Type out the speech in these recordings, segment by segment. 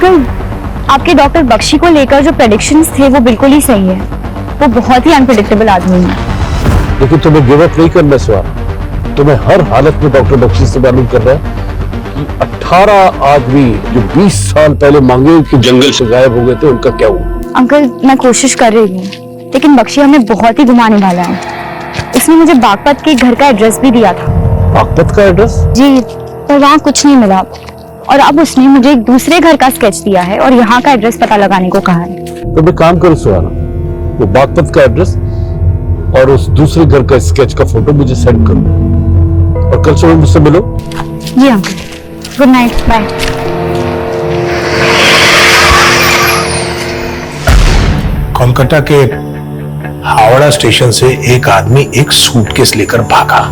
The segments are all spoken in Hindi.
अंकल, आपके डॉक्टर बख्शी को लेकर जो प्रेडिक्शंस थे वो बिल्कुल ही सही है। वो बहुत ही अनप्रेडिक्टेबल आदमी है। लेकिन तुम्हें गिव अप नहीं करना स्वार। तुम्हें हर हालत में डॉक्टर बख्शी से मालूम कर रहा है कि 18 आदमी जो 20 साल पहले मांगे के जंगल से गायब हो गए थे, उनका क्या हुआ? अंकल, मैं कोशिश कर रही हूँ, लेकिन बख्शी हमें बहुत ही घुमाने वाला है। उसने मुझे बागपत के घर का एड्रेस भी दिया था। बागपत का एड्रेस? जी, पर वहाँ कुछ नहीं मिला और अब उसने मुझे एक दूसरे घर का स्केच दिया है और यहाँ का एड्रेस पता लगाने को कहा है। तो मैं काम करूँ सुहाना, वो बागपत का एड्रेस और उस दूसरे घर का स्केच का फोटो मुझे सेंड करो और कल सुबह मुझसे मिलो। जी uncle, good night, bye. Kolkata के हावड़ा स्टेशन से एक आदमी एक सूटकेस लेकर भागा।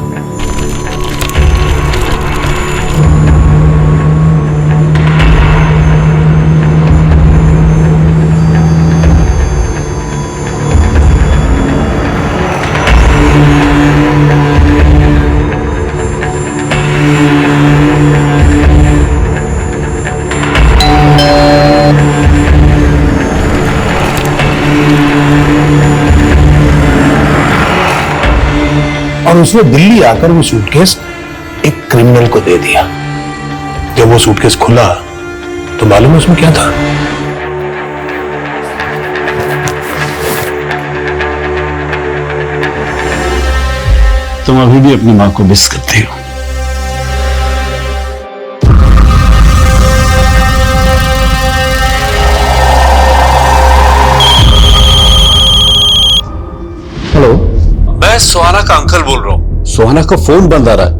और उसने दिल्ली आकर वो सूटकेस एक क्रिमिनल को दे दिया। जब वो सूटकेस खुला तो मालूम है उसमें क्या था? तुम अभी भी अपनी मां को मिस करती हो। हेलो, मैं सुहाना का अंकल बोल रहा हूँ। सुहाना का फोन बंद आ रहा है।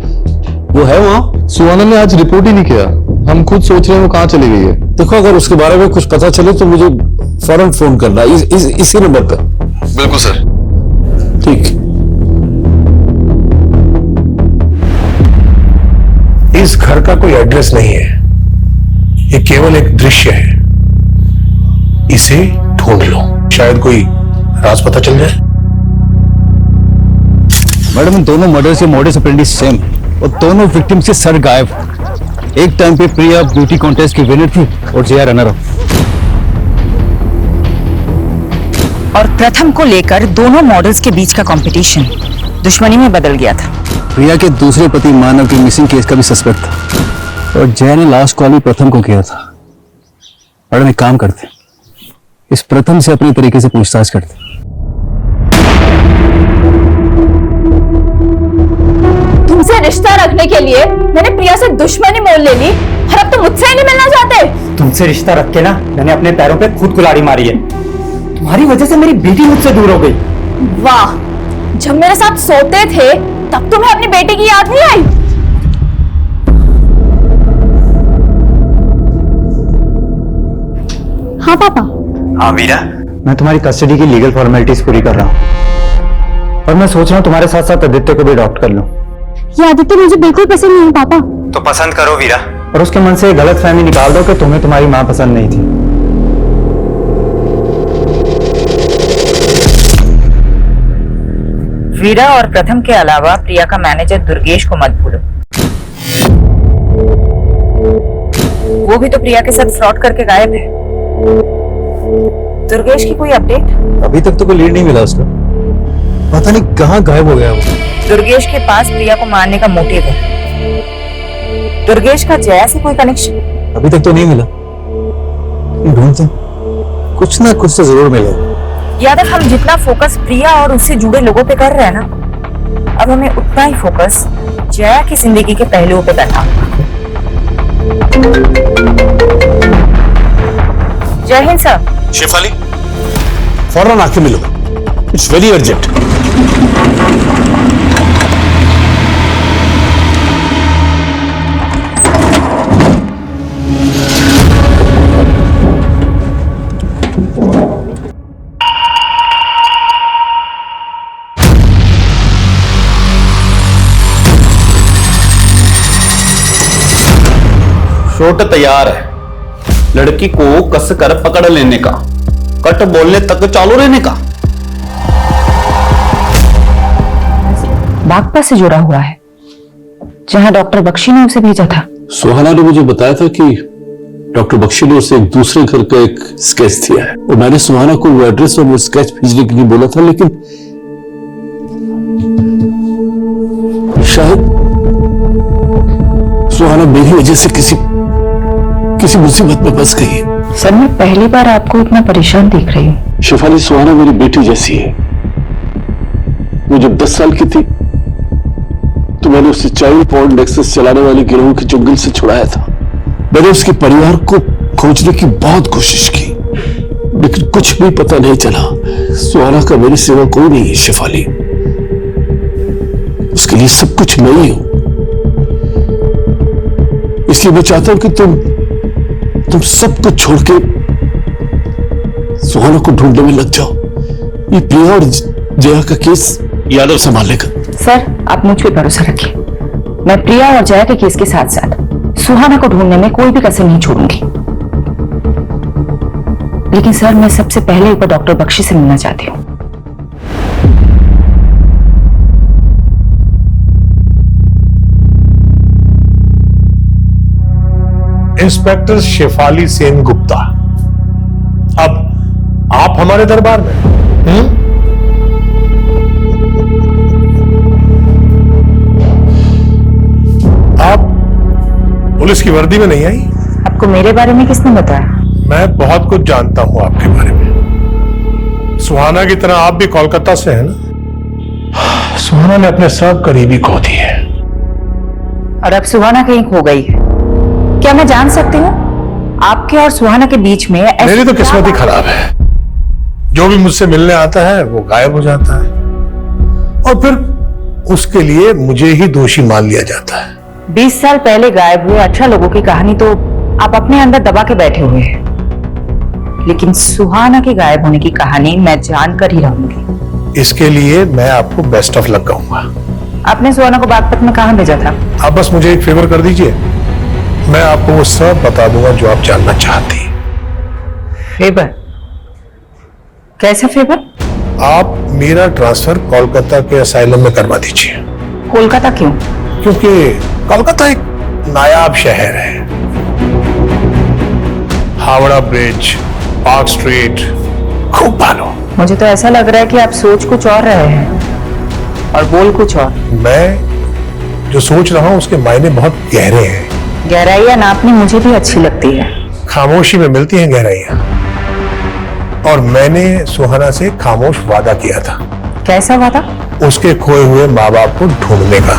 वो है वहां? सुहाना ने आज रिपोर्ट ही नहीं किया। हम खुद सोच रहे हैं वो कहाँ चली गई है। देखो, अगर उसके बारे में कुछ पता चले तो मुझे फौरन फोन करना इसी नंबर पर। बिल्कुल सर। ठीक। इस घर का कोई एड्रेस नहीं है, ये केवल एक दृश्य है। इसे ढूंढ लो, शायद कोई राज पता चल जाए। मैडम, इन दोनों मर्डर्स के मॉडस ऑपरेंडी सेम और दोनों विक्टिम्स के सर गायब। एक टाइम पे प्रिया ब्यूटी कॉन्टेस्ट की विनर थी और जया रनर अप। और प्रथम को लेकर दोनों मॉडल्स के बीच का कंपटीशन दुश्मनी में बदल गया था। प्रिया के दूसरे पति मानव के मिसिंग केस का भी सस्पेक्ट था और जया ने लास्ट कॉल भी प्रथम को किया था। मैडम, एक काम करते, इस प्रथम से अपने तरीके से पूछताछ करते। तुमसे रिश्ता रखने के लिए मैंने प्रिया से दुश्मनी मोल ले ली और अब तुम मुझसे ही नहीं मिलना चाहते। तुमसे रिश्ता रख के ना मैंने अपने पैरों पे खुद कुल्हाड़ी मारी है। तुम्हारी वजह से मेरी बेटी मुझसे दूर हो गई। वाह, जब मेरे साथ सोते थे तब तुम्हें अपनी बेटी की याद नहीं आई? हाँ पापा। हाँ वीरा, मैं तुम्हारी कस्टडी की लीगल फॉर्मेलिटीज पूरी कर रहा हूँ और मैं सोच रहा हूँ तुम्हारे साथ साथ आदित्य को भी अडॉप्ट कर लूँ। ये आदित्य मुझे बिल्कुल पसंद नहीं है पापा। तो पसंद करो वीरा और उसके मन से गलत फहमी निकाल दो कि तुम्हें तुम्हारी माँ पसंद नहीं थी। वीरा और प्रथम के अलावा प्रिया का मैनेजर दुर्गेश को मत भूलो। वो भी तो प्रिया के साथ फ्रॉड करके गायब है। दुर्गेश की कोई अपडेट? अभी तक तो कोई लीड नहीं मिला उसका। पता नहीं कहाँ गायब हो गया वो। दुर्गेश के पास प्रिया को मारने का मोटिव है। दुर्गेश का जया से कोई कनेक्शन? अभी तक तो नहीं मिला, ढूंढते कुछ ना कुछ तो जरूर मिलेगा। यादव, हम जितना फोकस प्रिया और उससे जुड़े लोगों पे कर रहे हैं ना, अब हमें उतना ही फोकस जया की जिंदगी के पहलुओं पे करना होगा। जय हिंद सर। शेफाली, फौरन आके मिलो, इट्स वेरी अर्जेंट। शॉट तैयार है। लड़की को कस कर पकड़ लेने का, कट बोलने तक चालू रहने का। बागपत से जुड़ा हुआ है, जहां डॉक्टर बख्शी ने उसे भेजा था। सुहाना ने मुझे बताया था कि डॉक्टर बख्शी ने उसे एक दूसरे घर का एक स्केच दिया है और मैंने सुहाना को वो एड्रेस और वो स्केच भेजने के लिए बोला था, लेकिन शायद सुहाना मेरी वजह से किसी मुसीबत में फंस गई है। सर मैं पहली बार आपको इतना परेशान देख रही हूँ। शिफाली, सुहाना मेरी बेटी जैसी है। वो जब 10 साल की थी तो मैंने उसे चाइल्ड पॉर्न नेक्सस चलाने वाले गिरोह के चुंगल से छुड़ाया था। मैंने उसके परिवार को खोजने की बहुत कोशिश की, लेकिन कुछ भी पता नहीं चला। सुहाना का मेरी सिवा कोई नहीं है शिफाली, उसके लिए सब कुछ मैं ही हूं। इसलिए मैं चाहता हूं कि तुम सब कुछ छोड़ के सुहाना को ढूंढने में लग जाओ। ये प्रिया और जया का केस यादव संभालेगा। सर आप मुझ पे भरोसा रखिए, मैं प्रिया और जया के केस के साथ साथ सुहाना को ढूंढने में कोई भी कसर नहीं छोड़ूंगी। लेकिन सर मैं सबसे पहले एक बार डॉक्टर बख्शी से मिलना चाहती हूँ। इंस्पेक्टर शेफाली सेन गुप्ता, अब आप हमारे दरबार में? आप पुलिस की वर्दी में नहीं आई? आपको मेरे बारे में किसने बताया? मैं बहुत कुछ जानता हूं आपके बारे में। सुहाना की तरह आप भी कोलकाता से हैं ना? सुहाना ने अपने सब करीबी खो दिए। और अब सुहाना कहीं खो गई है। क्या मैं जान सकती हूँ आपके और सुहाना के बीच में मेरी तो किस्मत ही खराब है। जो भी मुझसे मिलने आता है वो गायब हो जाता है और फिर उसके लिए मुझे ही दोषी मान लिया जाता है। 20 साल पहले गायब हुए 18 लोगों की कहानी तो आप अपने अंदर दबा के बैठे हुए हैं, लेकिन सुहाना के गायब होने की कहानी मैं जानकर ही रहूंगी। इसके लिए मैं आपको बेस्ट ऑफ लक कहूंगा। आपने सुहाना को बागपत में कहां भेजा था? आप बस मुझे एक फेवर कर दीजिए, मैं आपको वो सब बता दूंगा जो आप जानना चाहती हैं। फेवर? कैसा फेवर? आप मेरा ट्रांसफर कोलकाता के असाइलम में करवा दीजिए। कोलकाता क्यों? क्योंकि कोलकाता एक नायाब शहर है। हावड़ा ब्रिज, पार्क स्ट्रीट, खूब भालो। मुझे तो ऐसा लग रहा है कि आप सोच कुछ और रहे हैं और बोल कुछ और। मैं जो सोच रहा हूं उसके मायने बहुत गहरे हैं। गहराइयां नापनी मुझे भी अच्छी लगती है। खामोशी में मिलती हैं गहराइयां। और मैंने सुहाना से खामोश वादा किया था। कैसा वादा? उसके खोए हुए माँ बाप को ढूंढने का।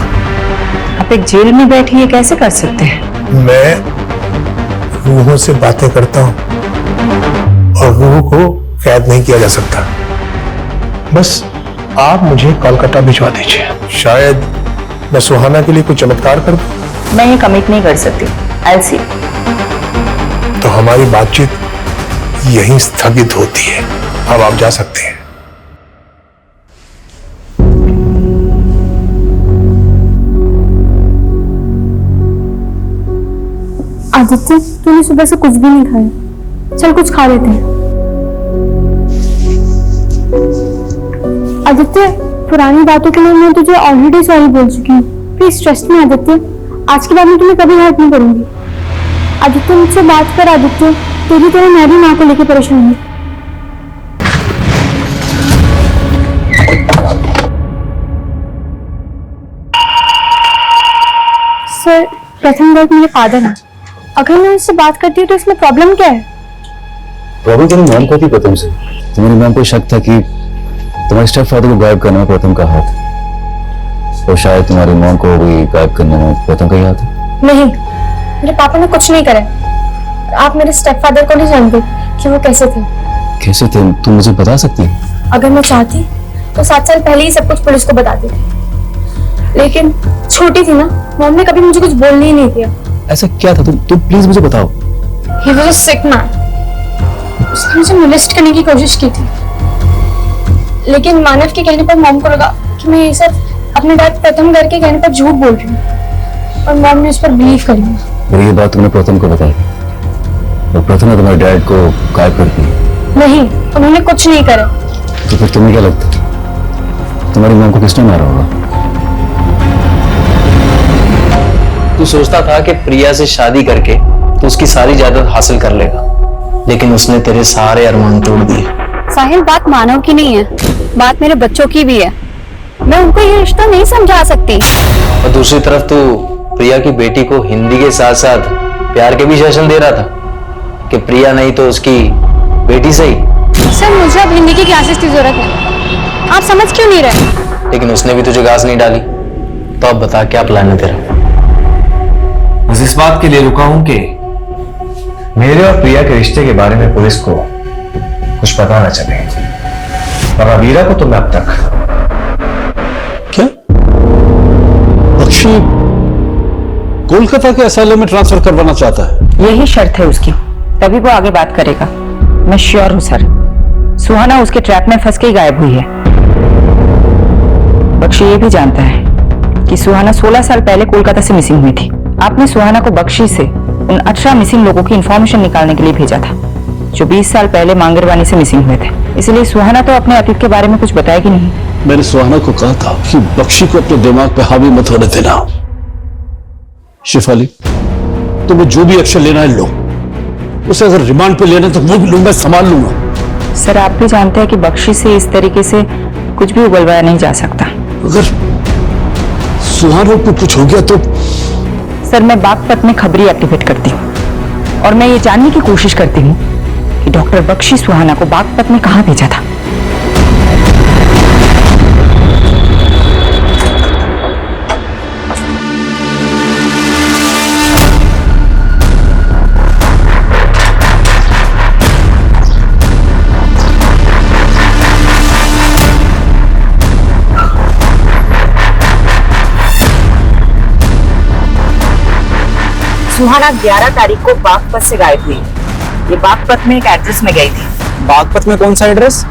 आप एक जेल में बैठी ये कैसे कर सकते हैं? मैं रूहों से बातें करता हूं और रूह को कैद नहीं किया जा सकता। बस आप मुझे कोलकाता भिजवा दीजिए। शायद मैं सुहाना के लिए कोई चमत्कार कर दूं। मैं ये कमिट नहीं कर सकती। I'll see। तो हमारी बातचीत यहीं स्थगित होती है। अब आप जा सकते हैं। आदित्य, तूने सुबह से कुछ भी नहीं खाया, चल कुछ खा लेते हैं। आदित्य, पुरानी बातों के लिए मैं तुझे ऑलरेडी सॉरी बोल चुकी हूँ। प्लीज ट्रस्ट मी आदित्य, आज के बाद मैं तुम्हें कभी हेल्प नहीं करूंगी। आदित्य मुझसे बात कर। आदित्य, तेरी तरह मैं भी माँ को लेकर परेशान हूँ। सर, प्रथम वर्ग मेरे फादर हैं। अगर मैं उनसे बात करती हूँ तो इसमें प्रॉब्लम क्या है? प्रॉब्लम तेरी मैम को थी प्रथम से। तुम्हारी मैम को शक था कि तुम्हारे स्टेप फादर को गायब करने में प्रथम का हाथ है, और शायद तुम्हारी मॉम को भी गायब करने में प्रथम का ही हाथ है। नहीं, मेरे पापा ने कुछ नहीं करा। आप मेरे स्टेप फादर को नहीं जानते कि वो कैसे थे। कैसे थे? तुम मुझे बता सकती है? अगर मैं चाहती तो 7 साल पहले ही सब कुछ पुलिस को बताती, लेकिन छोटी थी ना, मॉम ने कभी मुझे कुछ बोलने ही नहीं दिया। ऐसा क्या था? तुम प्लीज मुझे बताओ। He was a sick man। उसने मुझे मोलेस्ट करने की कोशिश की थी, लेकिन मानव के कहने पर मॉम को लगा कि मैं ये सब अपने डैड प्रथम घर के कहने पर झूठ बोल रही हूँ, और मॉम ने उस पर बिलीव कर लिया। और ये बात तुमने प्रथम को बताई, और प्रथम ने तुम्हारे डैड को गायब कर दिया? नहीं, उन्होंने कुछ नहीं करा। तो फिर तुम्हें क्या लगता है तुम्हारी मॉम को किसने मारा होगा? तू सोचता था कि प्रिया से शादी करके तो उसकी सारी जायदाद हासिल कर लेगा, लेकिन उसने तेरे सारे अरमान तोड़ दिए। साहिल, बात मानव की नहीं है, बात मेरे बच्चों की भी है। मैं उनको ये रिश्ता नहीं समझा सकती। और दूसरी तरफ तू प्रिया की बेटी को हिंदी के साथ साथ प्यार के भी सेशन दे रहा था कि प्रिया नहीं तो उसकी बेटी सही। सर, मुझे अब हिंदी की क्लासेस की जरूरत है, आप समझ क्यों नहीं रहे? लेकिन उसने भी तुझे घास नहीं डाली, तो अब बता क्या प्लान है तेरा? बस इस बात के लिए रुका हूं कि मेरे और प्रिया के रिश्ते के बारे में पुलिस को कुछ पता ना चले, और वीरा को तो मैं अब तक क्या बख्शी कोलकाता के असाइलम में ट्रांसफर करवाना चाहता है? यही शर्त है उसकी, तभी वो आगे बात करेगा। मैं श्योर हूं सर, सुहाना उसके ट्रैप में फंस के ही गायब हुई है। बख्शी ये भी जानता है कि सुहाना 16 साल पहले कोलकाता से मिसिंग हुई थी। आपने सुहाना को बख्शी से उन 18 मिसिंग लोगों की इंफॉर्मेशन निकालने के लिए भेजा था जो 20 साल पहले मांगरवानी से मिसिंग हुए थे। इसलिए सुहाना तो अपने अतीत के बारे में कुछ बताएगी नहीं। मैंने सुहाना को कहा था कि बख्शी को अपने दिमाग पे हावी मत होने देना। शिफाली, तुम्हें जो भी एक्शन लेना है लो, उसे अगर रिमांड पे लेना तो वो भी लूंगा, संभाल लूंगा। सर, आप भी जानते हैं कि बख्शी से इस तरीके से कुछ भी उगलवाया नहीं जा सकता। अगर सुहाना को कुछ हो गया तो? सर, मैं बागपत में खबरी एक्टिवेट करती हूँ और मैं ये जानने की कोशिश करती हूँ कि डॉक्टर बख्शी सुहाना को बागपत में कहाँ भेजा था। सुहाना 11 तारीख को बागपत से गायब हुई। ये बागपत में एक एड्रेस में गई थी। बागपत में कौन सा एड्रेस?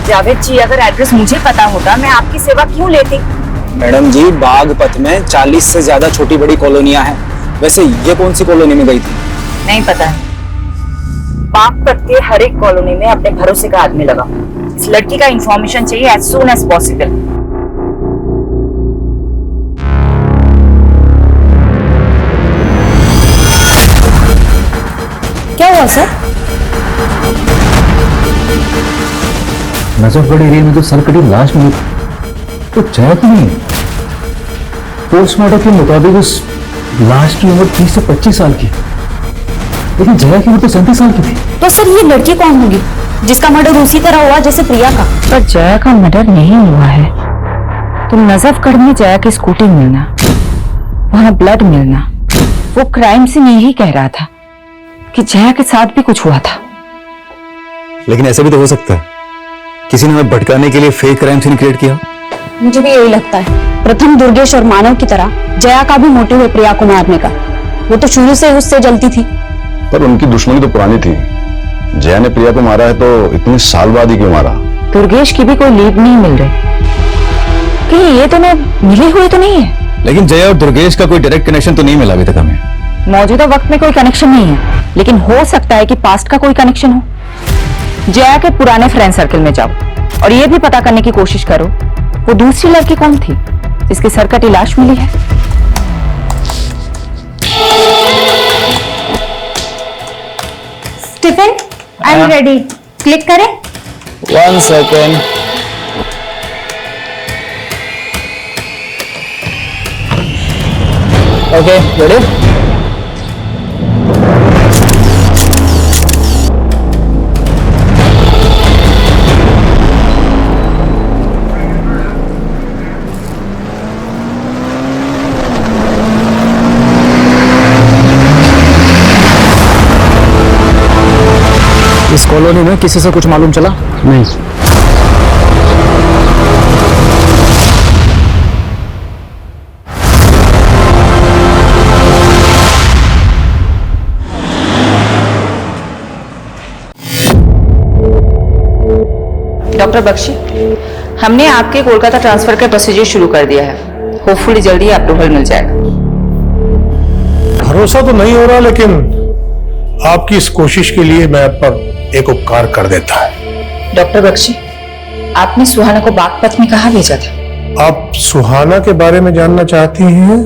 जावेद जी, अगर एड्रेस मुझे पता होता मैं आपकी सेवा क्यों लेती? मैडम जी, बागपत में 40 से ज्यादा छोटी बड़ी कॉलोनियां हैं। वैसे ये कौन सी कॉलोनी में गई थी? नहीं पता है। बागपत के हर एक कॉलोनी में अपने भरोसे का आदमी लगा। इस लड़की का इंफॉर्मेशन चाहिए एज सून एज पॉसिबल। क्या हुआ सर? नजफगढ़ एरिया में जो सरकटी लाश मिली तो जया की नहीं है। पोस्टमार्टम के मुताबिक उस लाश की उम्र 30 से 25 साल की, लेकिन जया की उम्र तो 37 साल की थी। तो सर, ये लड़की कौन होगी जिसका मर्डर उसी तरह हुआ जैसे प्रिया का? पर जया का मर्डर नहीं हुआ है तो नजफगढ़ में जया की स्कूटी मिलना, वहां ब्लड मिलना, वो क्राइम सीन यही कह रहा था कि जया के साथ भी कुछ हुआ था। लेकिन ऐसा भी तो हो सकता है किसी ने हमें भटकाने के लिए फेक क्राइम सीन क्रिएट किया। मुझे भी यही लगता है। प्रथम दुर्गेश और मानव की तरह जया का भी मोटिव है प्रिया को मारने का। वो तो शुरू से उससे जलती थी। पर उनकी दुश्मनी तो पुरानी थी। जया ने प्रिया को मारा है तो इतने साल बाद ही क्यों मारा? दुर्गेश की भी कोई लीड नहीं मिल रही। कहीं ये दोनों मिले हुए तो नहीं है? लेकिन जया और दुर्गेश का कोई डायरेक्ट कनेक्शन तो नहीं मिला अभी तक हमें। मौजूदा वक्त में कोई कनेक्शन नहीं है, लेकिन हो सकता है कि पास्ट का कोई कनेक्शन हो। जया के पुराने फ्रेंड सर्कल में जाओ और ये भी पता करने की कोशिश करो वो दूसरी लड़की कौन थी जिसकी सरकटी लाश मिली है। Stephen, I am ready. Click करें? 1 सेकेंड। Okay, ready? इस कॉलोनी में किसी से कुछ मालूम चला? नहीं। डॉक्टर बख्शी, हमने आपके कोलकाता ट्रांसफर का प्रोसीजर शुरू कर दिया है। होपफुली जल्दी अप्रूवल मिल जाएगा। भरोसा तो नहीं हो रहा, लेकिन आपकी इस कोशिश के लिए मैं आप पर एक उपकार कर देता है। डॉक्टर बख्शी, आपने सुहाना को बागपत में कहाँ भेजा था? आप सुहाना के बारे में जानना चाहती हैं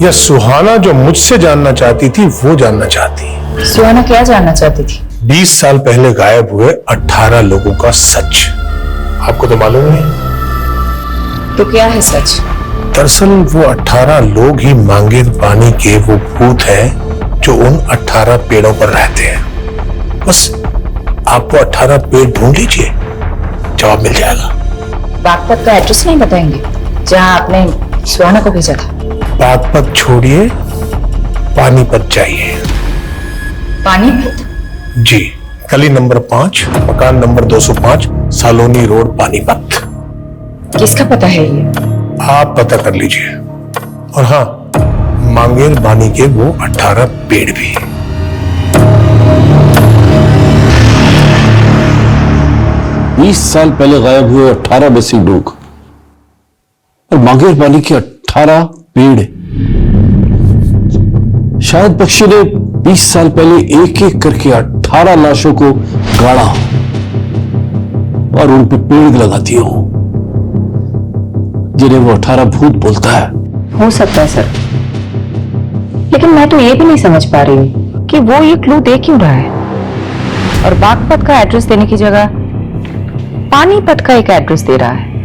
या सुहाना जो मुझसे जानना चाहती थी वो जानना चाहती? सुहाना क्या जानना चाहती थी? 20 साल पहले गायब हुए 18 लोगों का सच। आपको तो मालूम नहीं? तो क्या है सच? दरअसल वो 18 लोग ही मांगेर पानी के वो भूत हैं जो उन 18 पेड़ों पर रहते हैं। बस आप वो 18 पेड़ ढूंढ लीजिए, जवाब मिल जाएगा। बागपत का एड्रेस नहीं बताएंगे जहां आपने सुहाना को भेजा था? बागपत छोड़िए, पानीपत जाइए। पानीपत? जी, गली नंबर 5, मकान नंबर 205, सालोनी रोड, पानीपत। किसका पता है ये? आप पता कर लीजिए। और हाँ, मांगेर बानी के वो 18 पेड़ भी। बीस साल पहले गायब हुए 18 मिसिंग लोग और मांगेर पानी के 18 पेड़। शायद बख्शी ने 20 साल पहले एक एक करके 18 लाशों को गाड़ा और उन पे पेड़ लगा दिए हो, जिन्हें वो 18 भूत बोलता है। हो सकता है सर, लेकिन मैं तो ये भी नहीं समझ पा रही हूँ कि वो ये क्लू दे क्यों रहा है और बागपत का एड्रेस देने की जगह पानीपत का एक एड्रेस दे रहा है।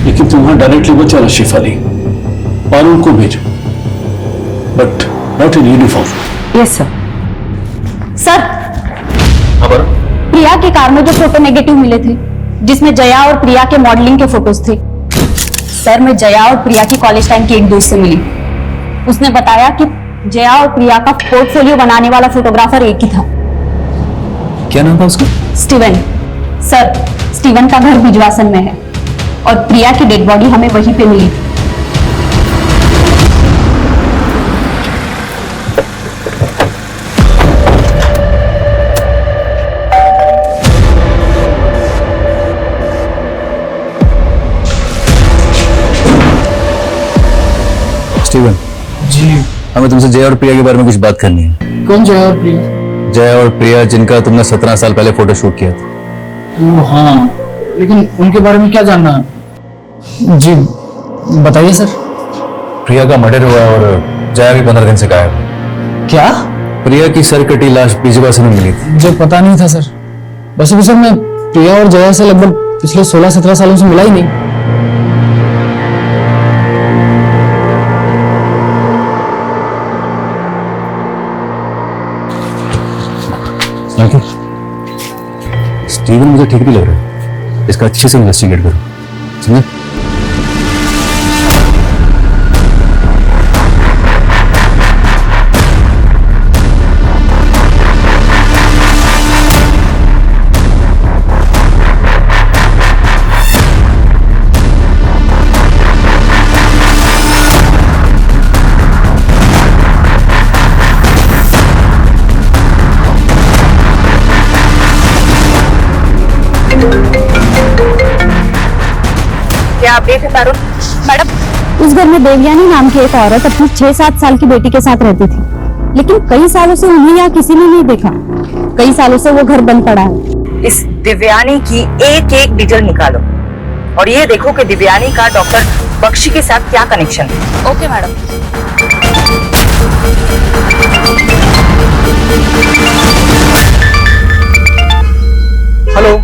लेकिन तुम वहां डायरेक्टली मत चला शिफा ली, पारुल को भेजो, but not in uniform. Yes sir. Sir, Priya के कार में जो फोटो नेगेटिव मिले थे जिसमें जया और प्रिया के मॉडलिंग के फोटोज थे, सर मैं जया और प्रिया की कॉलेज टाइम की एक दोस्त से मिली। उसने बताया कि जया और प्रिया का पोर्टफोलियो बनाने वाला फोटोग्राफर एक ही था। क्या नाम था उसका? स्टीवन। सर, स्टीवन का घर बिजवासन में है और प्रिया की डेड बॉडी हमें वहीं पे मिली। स्टीवन जी, हमें तुमसे जया और प्रिया के बारे में कुछ बात करनी है। कौन जया और प्रिया? जया और प्रिया जिनका तुमने 17 साल पहले फोटो शूट किया था। हाँ, लेकिन उनके बारे में क्या जानना है? जी बताइए सर। प्रिया का मर्डर हुआ और जया भी 15 दिन से गायब है। क्या? प्रिया की सर कटी लाश बिजवासन में मिली थी। मुझे पता नहीं था सर। वैसे भी सर मैं प्रिया और जया से लगभग पिछले 16-17 सालों से मिला ही नहीं। स्टीवन मुझे ठीक भी लग रहा है, इसका अच्छे से इन्वेस्टिगेट करो, समझे? क्या अपडेट है पारुल? मैडम, उस घर में देवयानी नाम की एक औरत अपनी 6-7 साल की बेटी के साथ रहती थी, लेकिन कई सालों से उन्हें यहाँ किसी ने नहीं देखा। कई सालों से वो घर बंद पड़ा है। इस दिव्यानी की एक एक डिटेल निकालो और ये देखो कि दिव्यानी का डॉक्टर बख्शी के साथ क्या कनेक्शन है। Okay madam. Hello.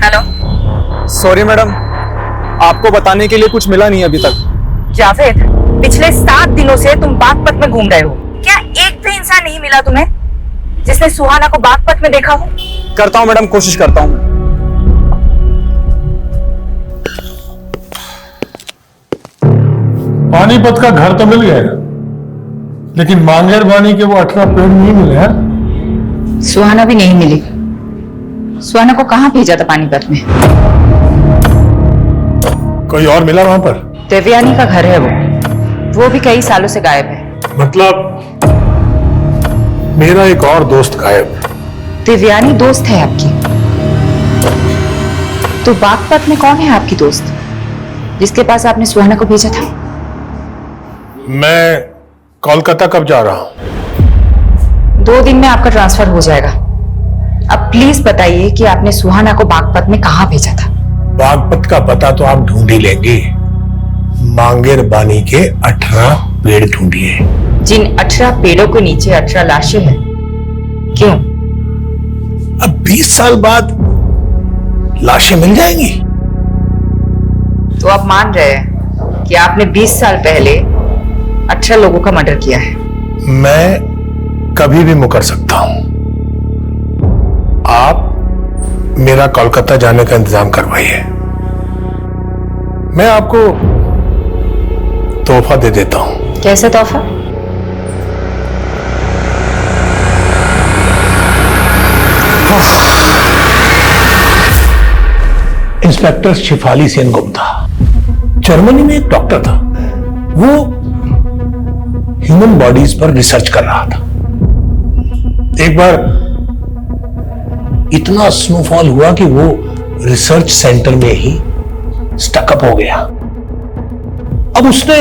Hello. Sorry madam, आपको बताने के लिए कुछ मिला नहीं अभी तक। जावेद, पिछले 7 दिनों से तुम बागपत में घूम रहे हो, क्या एक भी इंसान नहीं मिला तुम्हें जिसने सुहाना को बागपत में देखा हो? करता हूँ मैडम, कोशिश करता हूँ। पानीपत का घर तो मिल गया, लेकिन मांगेर बानी के वो 18 पेड़ नहीं मिले हैं। सुहाना भी नहीं मिली। सुहाना को कहाँ भेजा था पानीपत में? कोई और मिला वहां पर? देवयानी का घर है वो भी कई सालों से गायब है। मतलब मेरा एक और दोस्त गायब है। देवयानी दोस्त है आपकी? तो बागपत में कौन है आपकी दोस्त जिसके पास आपने सुहाना को भेजा था? मैं कोलकाता कब जा रहा हूं? 2 दिन में आपका ट्रांसफर हो जाएगा। अब प्लीज बताइए कि आपने सुहाना को बागपत में कहां भेजा था? बागपत का पता तो आप ढूंढ ही लेंगे। मांगेर बानी के 18 पेड़ ढूंढिए। जिन 18 पेड़ों के नीचे 18 लाशें हैं, क्यों? अब 20 साल बाद लाशें मिल जाएंगी। तो आप मान रहे हैं कि आपने 20 साल पहले 18 लोगों का मर्डर किया है? मैं कभी भी मुकर सकता हूं। आप मेरा कोलकाता जाने का इंतजाम करवाइए, मैं आपको तोहफा दे देता हूं। कैसा तोहफा? इंस्पेक्टर शिफाली सेन गुप्ता, जर्मनी में एक डॉक्टर था। वो ह्यूमन बॉडीज पर रिसर्च कर रहा था। एक बार इतना स्नोफॉल हुआ कि वो रिसर्च सेंटर में ही स्टकअप हो गया। अब उसने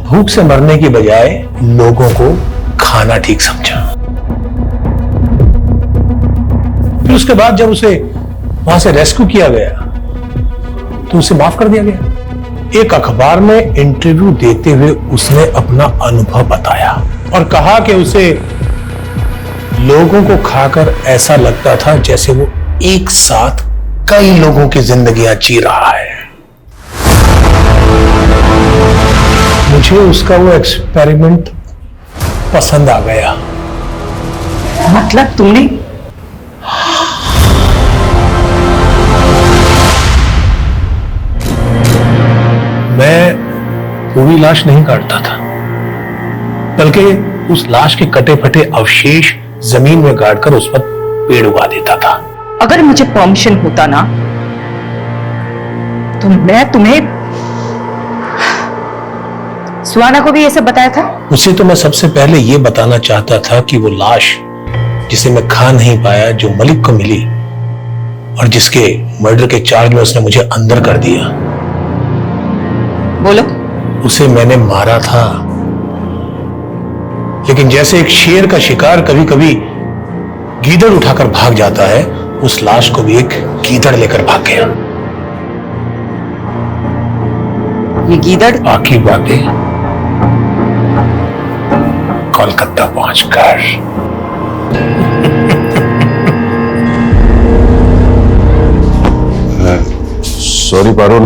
भूख से मरने की बजाय लोगों को खाना ठीक समझा। फिर उसके बाद जब उसे वहां से रेस्क्यू किया गया तो उसे माफ कर दिया गया। एक अखबार में इंटरव्यू देते हुए उसने अपना अनुभव बताया और कहा कि उसे लोगों को खाकर ऐसा लगता था जैसे वो एक साथ कई लोगों की जिंदगियां जी रहा है। मुझे उसका वो एक्सपेरिमेंट पसंद आ गया। मतलब तुमने? मैं पूरी लाश नहीं काटता था, बल्कि उस लाश के कटे फटे अवशेष जमीन में गाड़कर उस पर पेड़ उगा देता था। अगर मुझे परमिशन होता ना तो मैं तुम्हें सुहाना को भी ये सब बताया था। उसे तो मैं सबसे पहले ये बताना चाहता था कि वो लाश जिसे मैं खा नहीं पाया, जो मलिक को मिली और जिसके मर्डर के चार्ज में उसने मुझे अंदर कर दिया, बोलो। उसे मैंने मारा था, लेकिन जैसे एक शेर का शिकार कभी कभी गीदड़ उठाकर भाग जाता है, उस लाश को भी एक गीदड़ लेकर भाग गया। ये गीदड़? बाकी बातें कोलकाता पहुंचकर। सॉरी पारुल,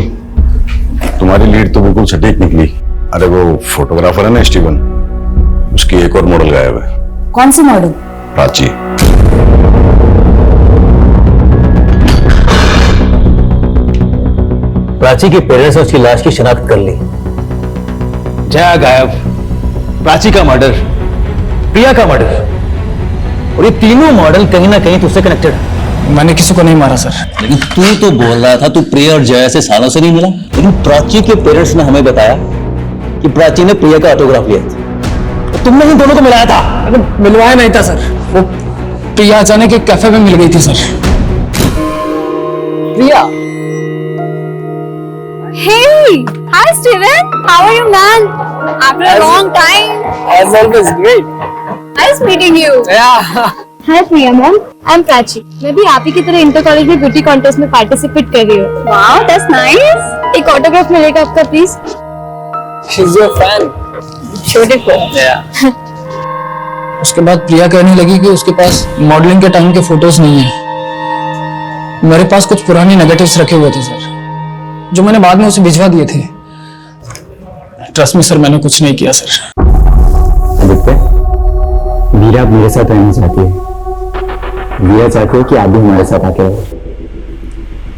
तुम्हारी लीड तो बिल्कुल सटीक निकली। अरे वो फोटोग्राफर है ना स्टीवन, उसकी एक और मॉडल गायब है। कौन सी मॉडल? प्राची। प्राची के पेरेंट्स ने उसकी लाश की शिनाख्त कर ली। जया गायब, प्राची का मर्डर, प्रिया का मर्डर, और ये तीनों मॉडल कहीं ना कहीं तुझसे कनेक्टेड है। मैंने किसी को नहीं मारा सर। लेकिन तू तो बोल रहा था तू प्रिया और जया से सालों से नहीं मिला, लेकिन प्राची के पेरेंट्स ने हमें बताया कि प्राची ने प्रिया का ऑटोग्राफ लिया था। तो तुमने ही दोनों को मिलाया था। अरे मिलवाया नहीं था सर, वो प्रिया अचानक एक कैफे में मिल गई थी sir. Priya. Hey, hi Steven. How are you, man? After a long time. As always, great. Nice meeting you. Yeah. Hi Priya mom. I'm Prachi. मैं भी आप ही की तरह इंटर कॉलेज में ब्यूटी कॉन्टेस्ट में पार्टिसिपेट कर रही हूँ। Wow, that's nice. एक ऑटोग्राफ मिलेगा आपका please? She's your fan. Beautiful. Yeah. उसके बाद प्रिया कहने लगी कि उसके पास मॉडलिंग के टाइम के फोटोज नहीं है। मेरे पास कुछ पुराने नेगेटिव्स रखे हुए थे सर, जो मैंने बाद में उसे भिजवा दिए थे। ट्रस्ट में सर, मैंने कुछ नहीं किया सर। आदित्य, वीरा अब मेरे साथ रहना चाहती है। वीरा चाहती है कि आप भी हमारे साथ आके रहो।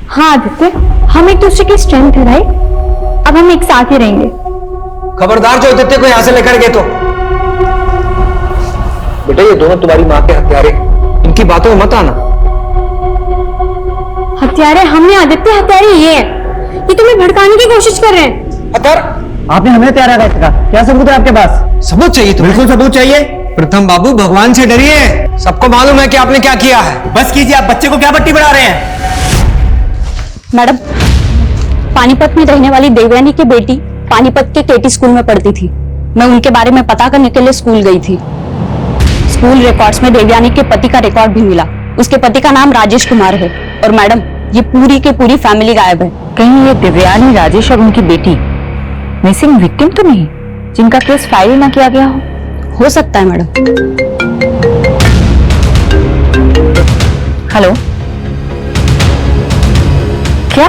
हाँ आदित्य, हम एक दूसरे की स्ट्रेंथ है राइट। अब हम एक साथ ही रहेंगे। खबरदार जो आदित्य को यहाँ से लेकर गए तो। बेटा ये दोनों तुम्हारी माँ के हत्यारे, इनकी बातों में मत आना। हत्यारे हमने आदित्य, हत्यारे ये है। ये तुम्हें भड़काने की कोशिश कर रहे हैं। हत्यार? आपने हमें हत्यारा कहा, क्या सबूत है आपके पास? सबूत चाहिए तुम्हें? बिल्कुल सबूत चाहिए। प्रथम बाबू, भगवान से डरिए। सबको मालूम है कि आपने क्या किया है। बस कीजिए, आप बच्चे को क्या पट्टी बढ़ा रहे हैं? मैडम, पानीपत में रहने वाली देवयानी की बेटी पानीपत के केटी स्कूल में पढ़ती थी। मैं उनके बारे में पता करने के लिए स्कूल गई थी। स्कूल रिकॉर्ड्स में देवयानी के पति का रिकॉर्ड भी मिला। उसके पति का नाम राजेश कुमार है। और मैडम, ये पूरी की पूरी फैमिली गायब है। कहीं ये देवयानी, राजेश और उनकी बेटी मिसिंग विक्टिम तो नहीं जिनका केस फाइल ना किया गया हो सकता है मैडम। हेलो, क्या?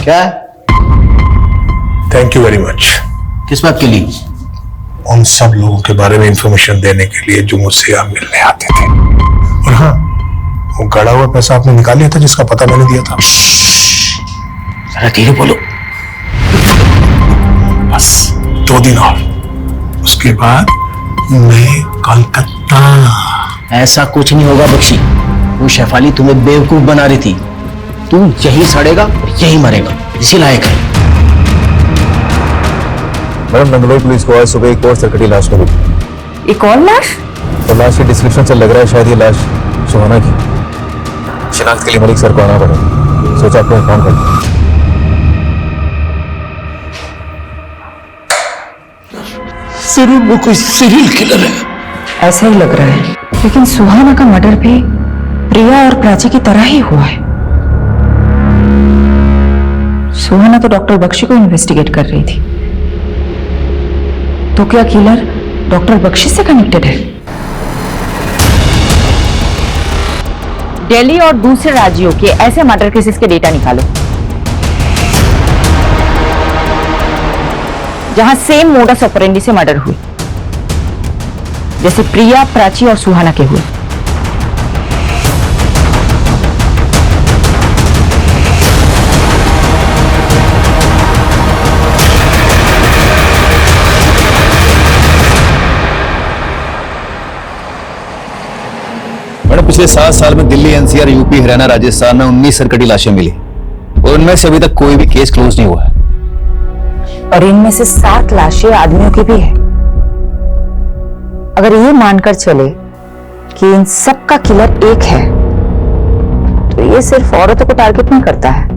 क्या? थैंक यू वेरी मच किस बात के लिए? उन सब लोगों के बारे में इंफॉर्मेशन देने के लिए जो मुझसे यहाँ मिलने आते थे। और हाँ, वो गड़ा हुआ पैसा आपने निकाल लिया था जिसका पता मैंने दिया था। जरा धीरे बोलो। बस 2 दिन और, उसके बाद मैं कोलकाता। ऐसा कुछ नहीं होगा बख्शी, वो शेफाली तुम्हें बेवकूफ बना रही थी। तू यही सड़ेगा यही मरेगा, इसी लायक है। मैडम, मंगलोर पुलिस को आज सुबह एक और सरकटी लाश मिली। एक और लाश? और लाश के डिस्क्रिप्शन से लग रहा है शायद ये लाश सुहाना की। शिनाख्त के लिए मलिक सर को आना पड़ेगा, सोचा आपको इन्फॉर्म कर दिया। जरूर वो कोई सीरियल किलर है। ऐसा ही लग रहा है, लेकिन सुहाना का मर्डर भी प्रिया और प्राची की तरह ही हुआ है। सुहाना तो डॉक्टर बख्शी को इन्वेस्टिगेट कर रही थी, तो क्या किलर डॉक्टर बख्शी से कनेक्टेड है? दिल्ली और दूसरे राज्यों के ऐसे मर्डर केसेस के डेटा निकालो जहां सेम मोडस ऑपरेंडी से मर्डर हुए, जैसे प्रिया, प्राची और सुहाना के हुए। मैडम, पिछले 7 साल में दिल्ली, एनसीआर, यूपी, हरियाणा, राजस्थान में 19 सरकटी लाशें मिली और उनमें से अभी तक कोई भी केस क्लोज नहीं हुआ है। और इनमें से 7 लाशें आदमियों की भी है। अगर ये मानकर चले कि इन सब का किलर एक है, तो ये सिर्फ औरतों को टारगेट नहीं करता है।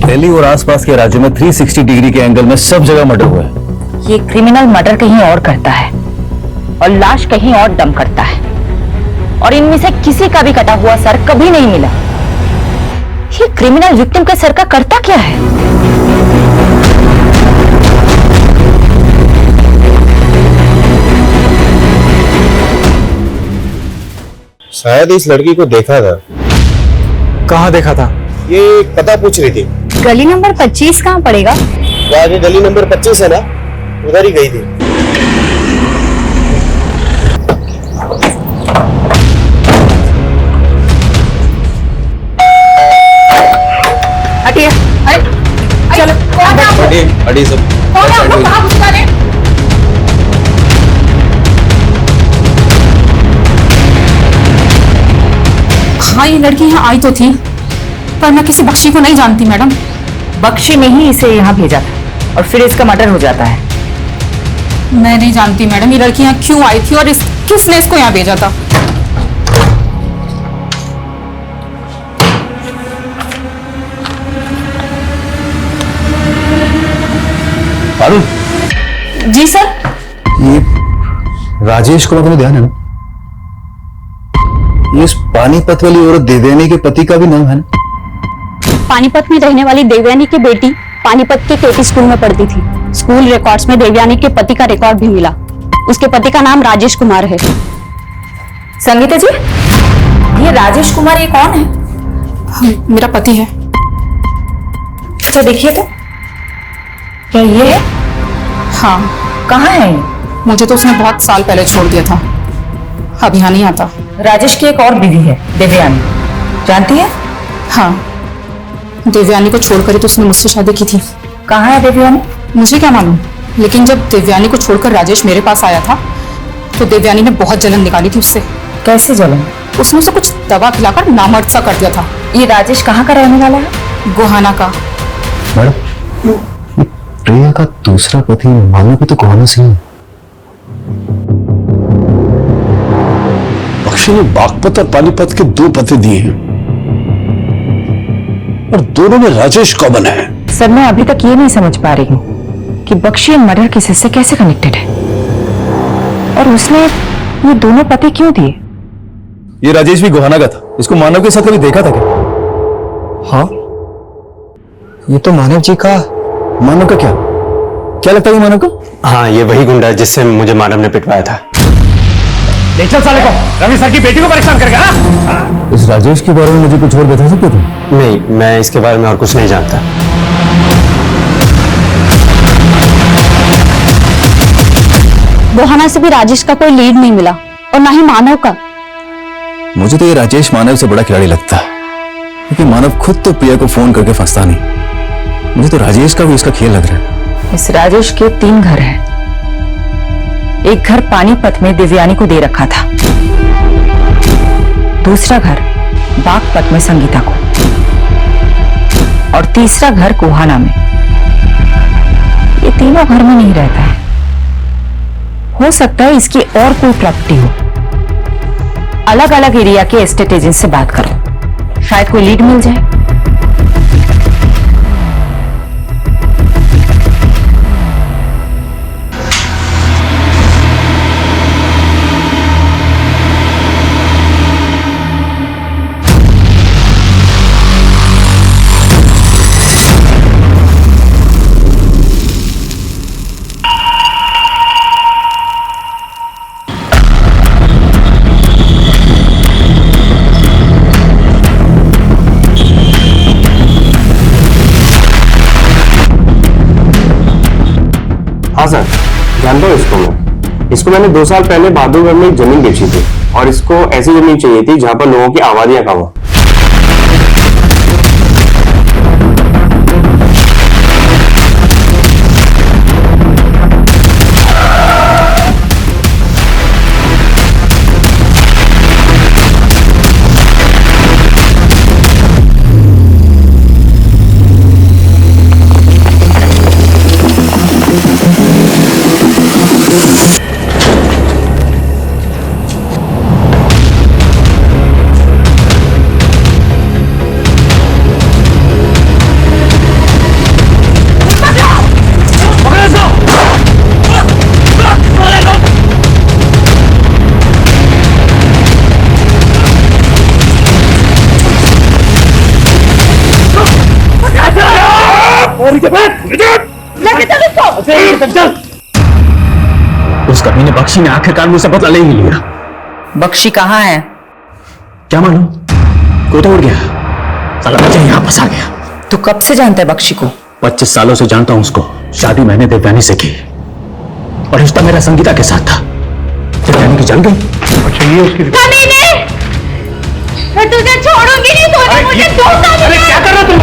दिल्ली और आसपास के राज्यों में 360 डिग्री के एंगल में सब जगह मर्डर हुआ है। ये क्रिमिनल मर्डर कहीं और करता है और लाश कहीं और दम करता है, और इनमें से किसी का भी कटा हुआ सर कभी नहीं मिला। ये क्रिमिनल विक्टिम के सर का करता क्या है? शायद इस लड़की को देखा था। कहाँ देखा था? ये पता पूछ रही थी। गली नंबर 25 कहाँ पड़ेगा? वो आगे गली नंबर 25 है ना, उधर ही गई थी। हटिए, चलो अड़ी सब हाँ, ये लड़की यहाँ आई तो थी, पर मैं किसी बख्शी को नहीं जानती मैडम। बख्शी ने ही इसे यहाँ भेजा था और फिर इसका मर्डर हो जाता है। मैं नहीं जानती मैडम, ये लड़की यहाँ क्यों आई थी और किसने इसको यहाँ भेजा था। अरुण, जी सर। ये राजेश कुमार, तुम्हें ध्यान है ना? ये इस पानीपत वाली औरत देवयानी के पति का भी नाम है ना? पानीपत में रहने वाली देवयानी की बेटी पानीपत के केटी स्कूल में पढ़ती थी। स्कूल रिकॉर्ड्स में देवयानी के पति का रिकॉर्ड भी मिला। उसके पति का नाम राजेश कुमार है। संगीता जी, ये राजेश कुमार ये कौन है? मेरा पति है। तो देखिए तो, क्या ये है? हाँ। कहाँ है ये? मुझे तो उसने बहुत साल पहले छोड़ दिया था, अब यहाँ नहीं आता। राजेश की एक और बीवी है, देवयानी, जानती है? हाँ, देवयानी को छोड़कर ही तो उसने मुझसे शादी की थी। कहाँ है देवयानी? मुझे क्या मालूम, लेकिन जब देवयानी को छोड़कर राजेश मेरे पास आया था तो देवयानी ने बहुत जलन निकाली थी उससे। कैसी जलन? उसने उसे कुछ दवा खिलाकर नामर्द सा कर दिया था। ये राजेश कहाँ का रहने वाला है? गोहाना का। मैडम, प्रिया का दूसरा पति मालूम भी तो गोहाना से है। बख्शी ने बागपत और पानीपत के 2 पते दिए हैं और दोनों में राजेश कॉमन है। सर, मैं अभी तक ये नहीं समझ पा रही हूँ कि बख्शी इन मर्डर केसेस से कैसे कनेक्टेड है, और उसने ये दोनों पते क्यों दिए? ये राजेश भी गोहाना का था। इसको मानव के साथ कभी देखा था क्या? हाँ, ये तो मानव जी का। मानव का क्या? क्या लगता है ये मानव का? हाँ, ये वही गुंडा जिससे मुझे मानव ने पिटवाया था। ले चल साले को, रवि सर की बेटी को परेशान करके। हाँ? इस राजेश के बारे में मुझे कुछ और बता सकते तुम? नहीं, मैं इसके बारे में और कुछ नहीं जानता। गोहाना से भी राजेश का कोई लीड नहीं मिला और ना ही मानव का। मुझे तो ये राजेश मानव से बड़ा खिलाड़ी लगता है, क्योंकि मानव खुद तो प्रिया को फोन करके फंसता नहीं। मुझे तो राजेश का भी इसका खेल लग रहा है। इस राजेश के 3 घर हैं। एक घर पानीपत में दिव्यानी को दे रखा था, दूसरा घर बागपत में संगीता को, और तीसरा घर गोहाना में। ये तीनों घर में नहीं रहता है। हो सकता है इसकी और कोई प्रॉपर्टी हो। अलग अलग एरिया के एस्टेट एजेंट से बात करो, शायद कोई लीड मिल जाए। हाँ सर, जानता हूँ इसको मैंने 2 साल पहले बहादुरगढ़ में एक जमीन बेची थी, और इसको ऐसी जमीन चाहिए थी जहां पर लोगों की आबादियां कम हो। उस कमीने बख्शी ने आखिरकार मुझसे बदला ले ही लिया। बख्शी कहाँ है? क्या मालूम, कोई तो उड़ गया। साला बच्चा यहाँ फंसा गया। तू कब से जानता है बख्शी को? 25 सालों से जानता हूं उसको। शादी मैंने देवयानी से की और रिश्ता मेरा संगीता के साथ था। देवयानी की जल गई। अच्छा, ये उसकी मैं तुझे छोड़ूंगी नहीं। तूने मुझे धोखा दिया। अरे क्या कर रहा तुम?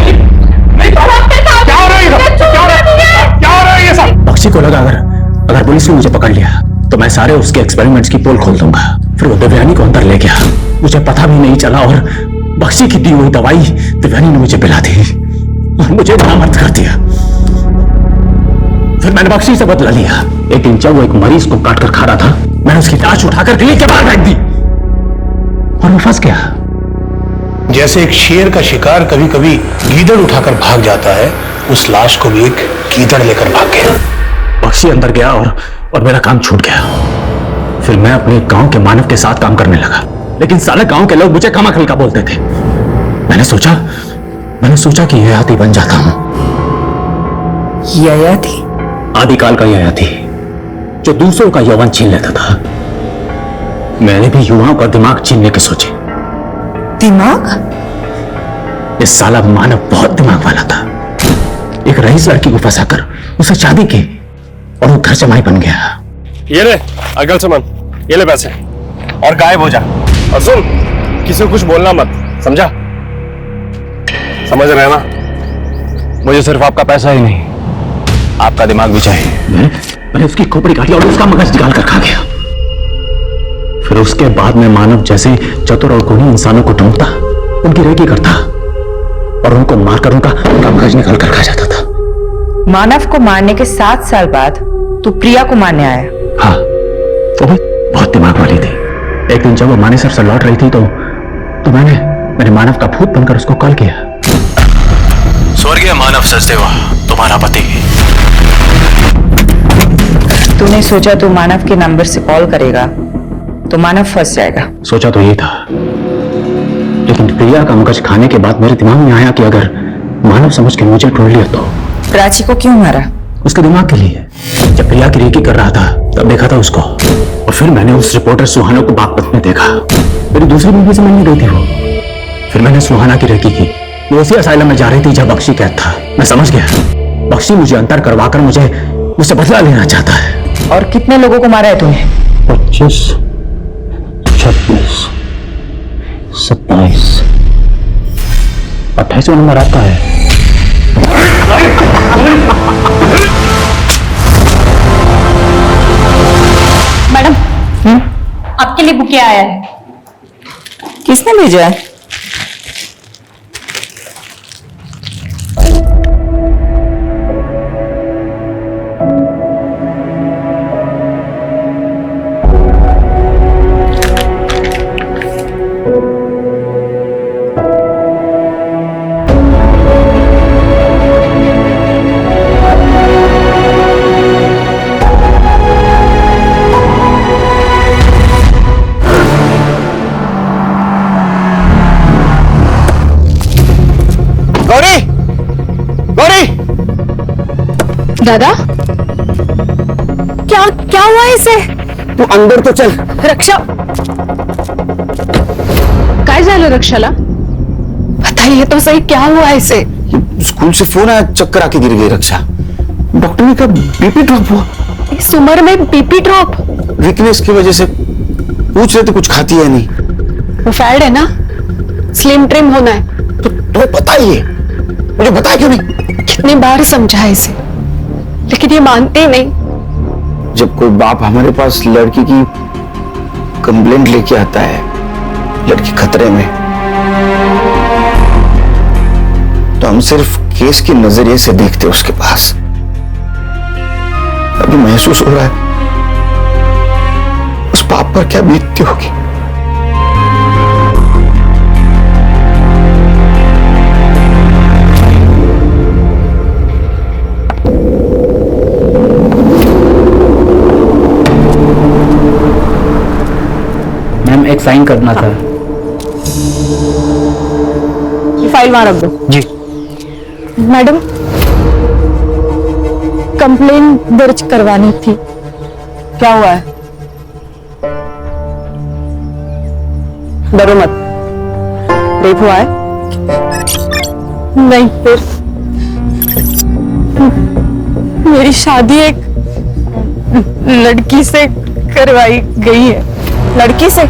क्या हो रहा है ये सब? बख्शी को लगा अगर पुलिस ने मुझे पकड़ लिया तो मैं सारे उसके एक्सपेरिमेंट्स की पोल खोल दूंगा। फिर वो देवयानी को अंदर ले गया। मुझे पता भी नहीं चला और बख्शी की दी हुई दवाई देवयानी ने मुझे पिला दी और मुझे नामर्द कर दिया। फिर मैंने बख्शी से बदला लिया। एक दिन जब वो एक मरीज को काट कर खा रहा था, मैंने उसकी लाश उठाकर गली के बाहर फेंक दी और वो फंस गया। जैसे एक शेर का शिकार कभी कभी गीदड़ उठाकर भाग जाता है, उस लाश को भी एक गीदड़ लेकर भाग गया। बख्शी अंदर गया और मेरा काम छूट गया। फिर मैं अपने गांव के मानव के साथ काम करने लगा, लेकिन साले गांव के लोग मुझे कमाखल का बोलते थे। मैंने सोचा कि ययाति बन जाता हूं। ययाति? आदिकाल का ययाति जो दूसरों का यौवन छीन लेता था। मैंने भी युवाओं का दिमाग छीनने के सोचे। दिमाग? इस साला मानव बहुत दिमाग वाला था। एक रईस लड़की को फंसाकर उसे शादी की और वो घर जमाई बन गया। ये ले अगल सामान, ये ले पैसे और गायब हो जा। और सुन, किसी को कुछ बोलना मत, समझा? समझ रहे ना? मुझे सिर्फ आपका पैसा ही नहीं, आपका दिमाग भी चाहिए। मैंने उसकी खोपड़ी काटी और उसका मगज निकाल कर खा गया। फिर उसके बाद में मानव जैसे चतुर और गुणी इंसानों को ढूंढता, उनकी रेकी करता और उनको मारकर उनका मगज निकाल कर खा जाता था। मानव को मारने के 7 साल बाद तू प्रिया को मारने आया? हाँ, वो भी बहुत दिमाग वाली थी। एक दिन जब वो मानेसर से लौट रही थी तो मैंने मानव का भूत बनकर उसको कॉल किया। स्वर्गीय मानव सचदेवा, तुम्हारा पति। तूने सोचा तू मानव के नंबर से कॉल करेगा तो मानव फंस जाएगा। सोचा तो ये था, लेकिन प्रिया का मगज खाने के बाद मेरे दिमाग में आया कि अगर मानव समझ के मुझे ढूंढ लिया तो। प्राची को क्यों मारा? उसके दिमाग के लिए। जब प्रिया की रेकी कर रहा था तब देखा था उसको, और फिर मैंने उस रिपोर्टर सुहाना को बागपत में देखा। मेरी दूसरी बीवी से मिलने गई थी वो। फिर मैंने सुहाना की रेकी की। वो उसी असाइलम में जा रही थी जब बख्शी कैद था। मैं समझ गया, बख्शी मुझे अंतर करवाकर मुझसे बदला लेना चाहता है। और कितने लोगों को मारा है तूने? 25, 26, 27, 28 नंबर आता है। मैडम, आपके लिए बुके आया है। किसने भेजा है? दादा, क्या हुआ इसे? तू अंदर तो चल। रक्षा, काय झालं रक्षाला? बताइए तो सही, क्या हुआ इसे? स्कूल से फोन आया, चक्कर आके गिर गई रक्षा। डॉक्टर ने कहा बीपी ड्रॉप हुआ। इस उम्र में बीपी ड्रॉप? वीकनेस की वजह से। पूछ रहे थे कुछ खाती है नहीं। वो फैट है ना, स्लिम ट्रिम होना है। तो तुम्हें पता ही है, मुझे बताया क्यों नहीं? कितनी बार समझाया इसे, लेकिन ये मानते ही नहीं। जब कोई बाप हमारे पास लड़की की कंप्लेंट लेके आता है, लड़की खतरे में, तो हम सिर्फ केस के नजरिए से देखते उसके पास। अभी महसूस हो रहा है उस बाप पर क्या बीतती होगी। मैम, एक साइन करना था। ये फाइल वहां रख दो। जी मैडम, कंप्लेंट दर्ज करवानी थी। क्या हुआ है? डरो मत। रेप हुआ है? नहीं, फिर मेरी शादी एक लड़की से करवाई गई है। लड़की से?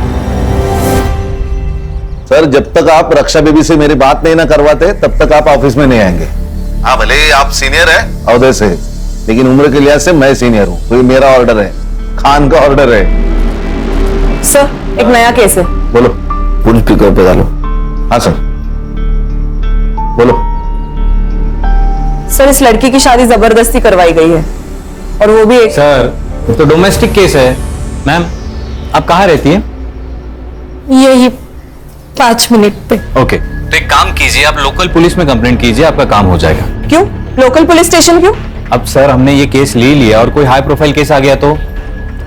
सर, जब तक आप रक्षा बेबी से मेरी बात नहीं ना करवाते तब तक आप ऑफिस में नहीं आएंगे। हाँ, भले ही आप सीनियर है औहदे से, लेकिन उम्र के लिहाज से मैं सीनियर हूँ। तो ये मेरा ऑर्डर है, खान का ऑर्डर है। सर, एक नया केस है। बोलो। पुलिस पिकअप पे डालो। हाँ सर, बोलो। सर, इस लड़की की शादी जबरदस्ती करवाई गई है, और वो भी एक। सर, तो डोमेस्टिक केस है। मैम, आप कहाँ रहती हैं? यही 5 मिनट पे। ओके, तो एक काम कीजिए, आप लोकल पुलिस में कंप्लेंट कीजिए, आपका काम हो जाएगा। क्यों? लोकल पुलिस स्टेशन क्यों? अब सर, हमने ये केस ले लिया और कोई हाई प्रोफाइल केस आ गया तो?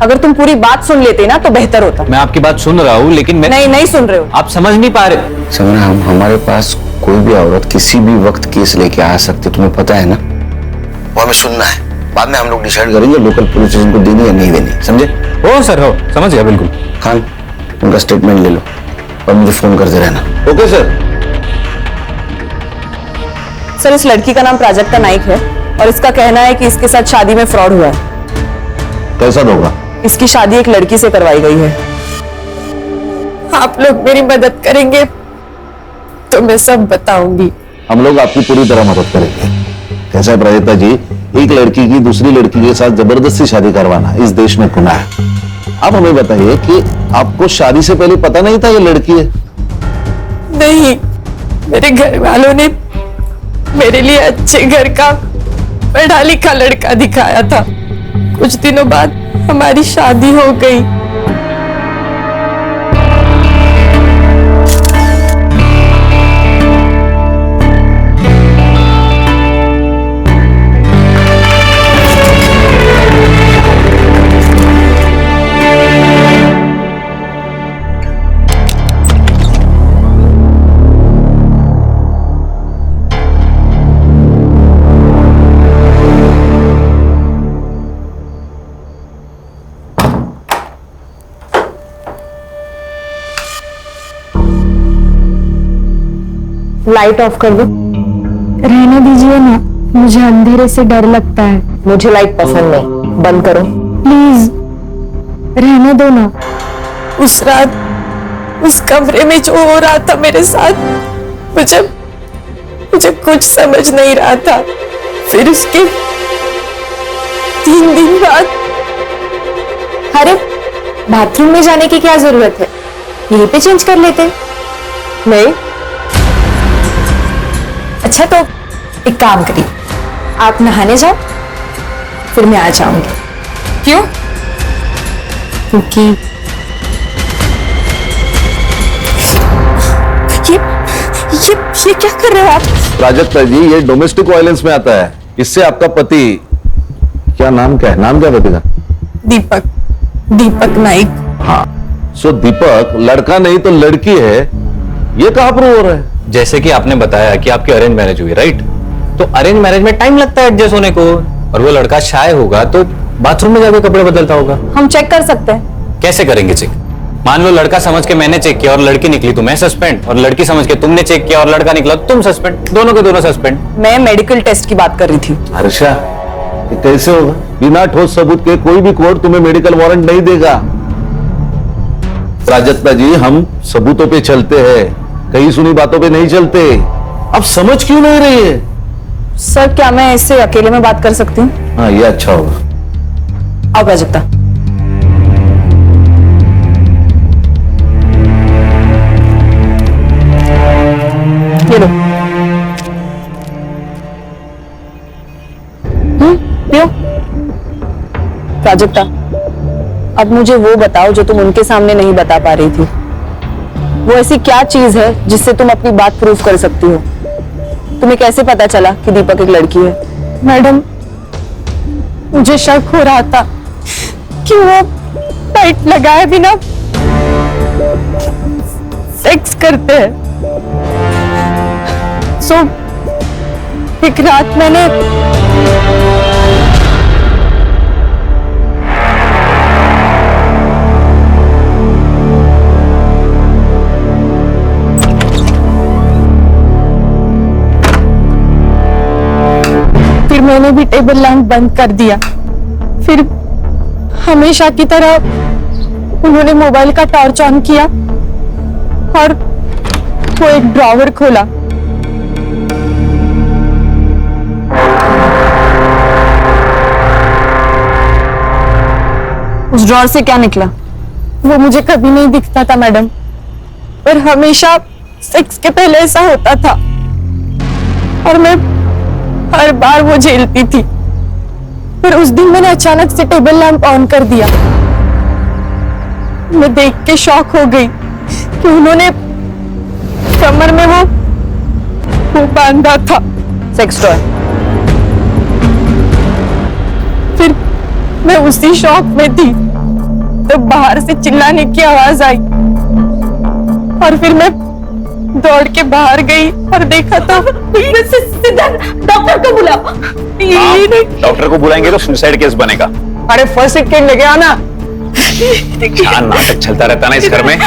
अगर तुम पूरी बात सुन लेते ना तो बेहतर होता। मैं आपकी बात सुन रहा हूँ, लेकिन मैं नहीं सुन रहे हो। आप समझ नहीं पा रहे। समझना, हमारे पास कोई भी औरत किसी भी वक्त केस लेके आ सकती, तुम्हें पता है ना। वो हमें सुनना है, बाद में हम लोग डिसाइड करेंगे लोकल पुलिस स्टेशन को देनी या नहीं देनी। समझे? हो सर, हो, समझ गया बिल्कुल। खान, उनका स्टेटमेंट ले लो और मुझे फोन करते रहना। Okay sir. सर, इस लड़की का नाम प्राजक्ता नाइक है और इसका कहना है कि इसके साथ शादी में फ्रॉड हुआ है। कैसा होगा? इसकी शादी एक लड़की से करवाई गई है। आप लोग मेरी मदद करेंगे तो मैं सब बताऊंगी। हम लोग आपकी पूरी तरह मदद करेंगे। कैसा है प्राजक्ता जी, एक लड़की की दूसरी लड़की के साथ जबरदस्ती शादी करवाना इस देश में गुनाह है। आप हमें बताइए कि आपको शादी से पहले पता नहीं था ये लड़की है? नहीं, मेरे घर वालों ने मेरे लिए अच्छे घर का पढ़ा लिखा लड़का दिखाया था। कुछ दिनों बाद हमारी शादी हो गई। लाइट ऑफ कर दो। रहने दीजिए ना, मुझे अंधेरे से डर लगता है। मुझे लाइट पसंद नहीं, बंद करो। प्लीज रहने दो ना। उस रात उस कमरे में जो हो रहा था मेरे साथ, मुझे कुछ समझ नहीं रहा था। फिर उसके 3 दिन बाद। अरे बाथरूम में जाने की क्या जरूरत है, यहीं पे चेंज कर लेते। नहीं। अच्छा तो एक काम करिए, आप नहाने जाओ, फिर मैं आ जाऊंगी। क्यों? क्योंकि ये क्या कर रहे हो आप? प्राजक्ता जी, ये डोमेस्टिक वायलेंस में आता है। इससे आपका पति, क्या नाम क्या है, नाम क्या पति का? दीपक नाइक। हाँ, सो दीपक लड़का नहीं तो लड़की है, ये कहां प्रूव हो रहा है? जैसे कि आपने बताया कि आपकी अरेंज मैरिज हुई, राइट? तो अरेंज मैरिज में टाइम लगता है एडजस्ट होने को, और वो लड़का शाय होगा तो बाथरूम में जाकर कपड़े बदलता होगा। हम चेक कर सकते हैं। कैसे करेंगे चेक? मान लो लड़का समझ के मैंने चेक किया और लड़की निकली तो मैं सस्पेंड, और लड़की समझ के तुमने चेक किया और लड़का निकला तो तुम सस्पेंड, दोनों के दोनों सस्पेंड। मैं मेडिकल टेस्ट की बात कर रही थी। हर्षा, ये कैसे होगा? बिना ठोस सबूत के कोई भी कोर्ट तुम्हें मेडिकल वारंट नहीं देगा। प्राजक्ता जी, हम सबूतों पे चलते हैं, कहीं सुनी बातों पे नहीं चलते। अब समझ क्यों नहीं रही है? सर, क्या मैं इससे अकेले में बात कर सकती हूँ? हाँ, ये अच्छा होगा। आओ प्राजक्ता। ये लो। पियो। प्राजक्ता, अब मुझे वो बताओ जो तुम उनके सामने नहीं बता पा रही थी। वो ऐसी क्या चीज है जिससे तुम अपनी बात प्रूफ कर सकती हो? तुम्हें कैसे पता चला कि दीपक एक लड़की है? मैडम, मुझे शक हो रहा था कि वो टाइट लगाए बिना सेक्स करते हैं। सो एक रात मैंने मैंने भी टेबल लैंप बंद कर दिया। फिर हमेशा की तरह उन्होंने मोबाइल का टॉर्च ऑन किया और वो एक ड्रॉवर खोला। उस ड्रॉवर से क्या निकला? वो मुझे कभी नहीं दिखता था मैडम, पर हमेशा सेक्स के पहले ऐसा होता था और मैं हर बार वो झेलती थी। पर उस दिन मैंने अचानक से टेबल लैंप ऑन कर दिया। मैं देख के शॉक हो गई कि उन्होंने कमर में वो बांधा था, सेक्स टॉय। फिर मैं उसी शॉक में थी तो बाहर से चिल्लाने की आवाज आई और फिर मैं दौड़ के बाहर गई और देखा तो डॉक्टर को बुला। डॉक्टर को बुलाएंगे तो सुसाइड केस बनेगा। अरे फर्स्ट एड किट लेके आना। क्या नाटक चलता रहता ना इस घर में,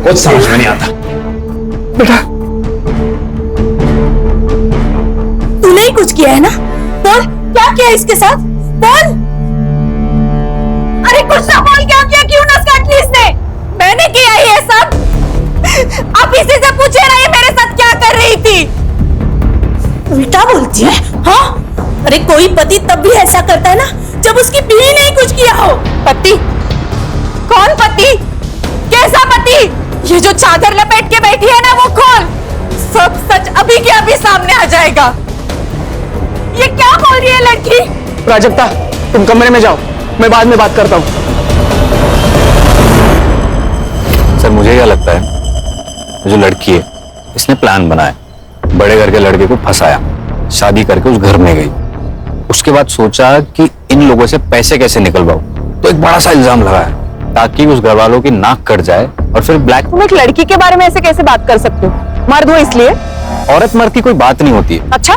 कुछ समझ में नहीं आता। बेटा, तूने ही कुछ किया है ना? बोल, क्या किया इसके साथ? बोल। अरे कुछ ना बोल, क्या किया? क्यों नस काट ली इसने? मैंने किया ये सब। आप इसी से पूछे रहे मेरे साथ क्या कर रही थी? उल्टा बोलती है। हाँ, अरे कोई पति तब भी ऐसा करता है ना जब उसकी बीवी ने कुछ किया हो। पति? कौन पति? कैसा पति? ये जो चादर लपेट के बैठी है ना, वो कौन? सब सच अभी के अभी सामने आ जाएगा। ये क्या बोल रही है लड़की? प्राजक्ता, तुम कमरे में जाओ, मैं बाद में बात करता हूँ। सर, मुझे क्या लगता है, जो लड़की है इसने प्लान बनाया, बड़े घर के लड़के को फंसाया, शादी करके उस घर में गई, उसके बाद सोचा कि इन लोगों से पैसे कैसे निकलवाऊं, तो एक बड़ा सा इल्जाम लगाया ताकि उस घर वालों की नाक कट जाए और फिर ब्लैक। तुम एक लड़की के बारे में ऐसे कैसे बात कर सकते हो? मर्द हो इसलिए? औरत मर्द की कोई बात नहीं होती है। अच्छा,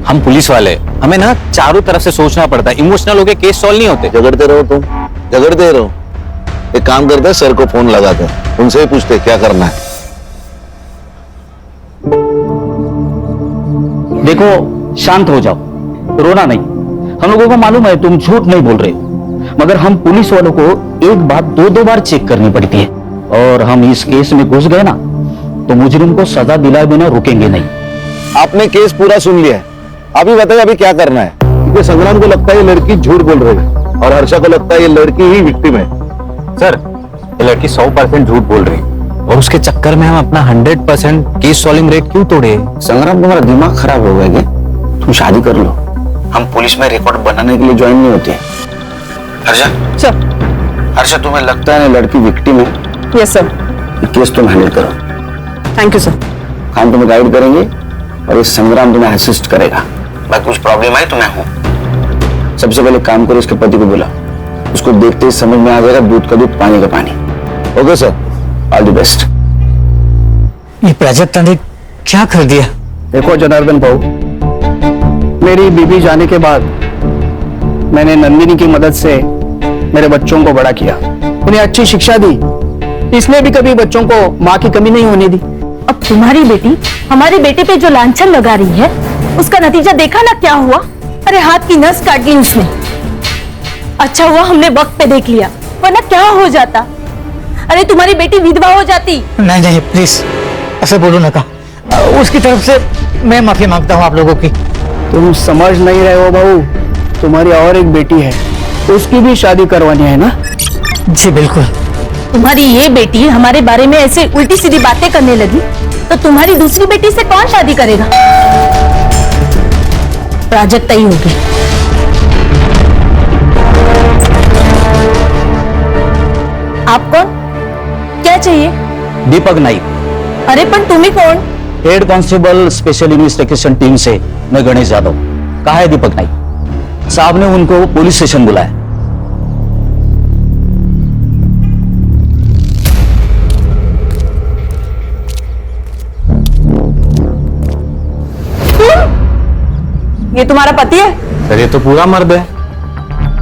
हम पुलिस वाले, हमें ना चारों तरफ से सोचना पड़ता है, इमोशनल होके केस सॉल्व नहीं होते। झगड़ते रहो तुम, झगड़ते रहो। एक काम करते हैं, सर को फोन लगाते हैं, उनसे ही पूछते क्या करना है। देखो, शांत हो जाओ, रोना नहीं। हम लोगों को मालूम है तुम झूठ नहीं बोल रहे हो, मगर हम पुलिस वालों को एक बात दो बार चेक करनी पड़ती है, और हम इस केस में घुस गए ना तो मुजरिम को सजा दिलाए बिना रुकेंगे नहीं। आपने केस पूरा सुन लिया है, अभी बताइए अभी क्या करना है? क्योंकि संग्राम को लगता है ये लड़की झूठ बोल रही है और हर्षा को लगता है ये लड़की ही विक्टिम है। सर, ये लड़की 100% झूठ बोल रही है और उसके चक्कर में हम अपना 100% केस सॉल्विंग रेट क्यों तोड़े? संग्राम, तुम्हारा दिमाग खराब हो गया क्या? तुम शादी कर लो, हम पुलिस में रिकॉर्ड बनाने के लिए ज्वाइन नहीं होते। हर्षा सर। हर्षा, तुम्हें लगता है ना लड़की विक्टिम है? Yes sir. केस तुम हैंडल करो। Thank you sir. हम तुम्हें गाइड करेंगे और ये संग्राम तुम्हें असिस्ट करेगा। मैं कुछ प्रॉब्लम है तो मैं हूं। सबसे पहले काम करो, इसके पति को बुला, उसको देखते ही समझ में आ जाएगा दूध का दूध पानी का पानी। Okay sir, all the best. ये प्राजक्ता ने क्या कर दिया? देखो जनार्दन भाऊ, मेरी बीबी जाने के बाद मैंने नंदिनी की मदद से मेरे बच्चों को बड़ा किया, उन्हें अच्छी शिक्षा दी, इसलिए भी कभी बच्चों को माँ की कमी नहीं होने दी। अब तुम्हारी बेटी हमारे बेटे पे जो लांछन लगा रही है, उसका नतीजा देखा ना क्या हुआ? अरे हाथ की नस काट दी उसने। अच्छा हुआ हमने वक्त पे देख लिया, वरना क्या हो जाता? अरे तुम्हारी बेटी विधवा हो जाती। नहीं नहीं प्लीज ऐसे बोलो ना, कहा उसकी तरफ से मैं माफी मांगता हूँ आप लोगों की। तुम समझ नहीं रहे हो बहू, तुम्हारी और एक बेटी है, उसकी भी शादी करवानी है ना? जी बिल्कुल। तुम्हारी ये बेटी हमारे बारे में ऐसे उल्टी सीधी बातें करने लगी तो तुम्हारी दूसरी बेटी से कौन शादी करेगा? प्राजक्ता ही होगी। आप कौन? क्या चाहिए? दीपक नाइक। अरे पर तुम्ही कौन? Head constable special investigation team से मैं गणेश यादव। कहा है दीपक नाइक? साहब ने उनको पुलिस स्टेशन बुलाया। ये तुम्हारा पति है? सर, ये तो पूरा मर्द है।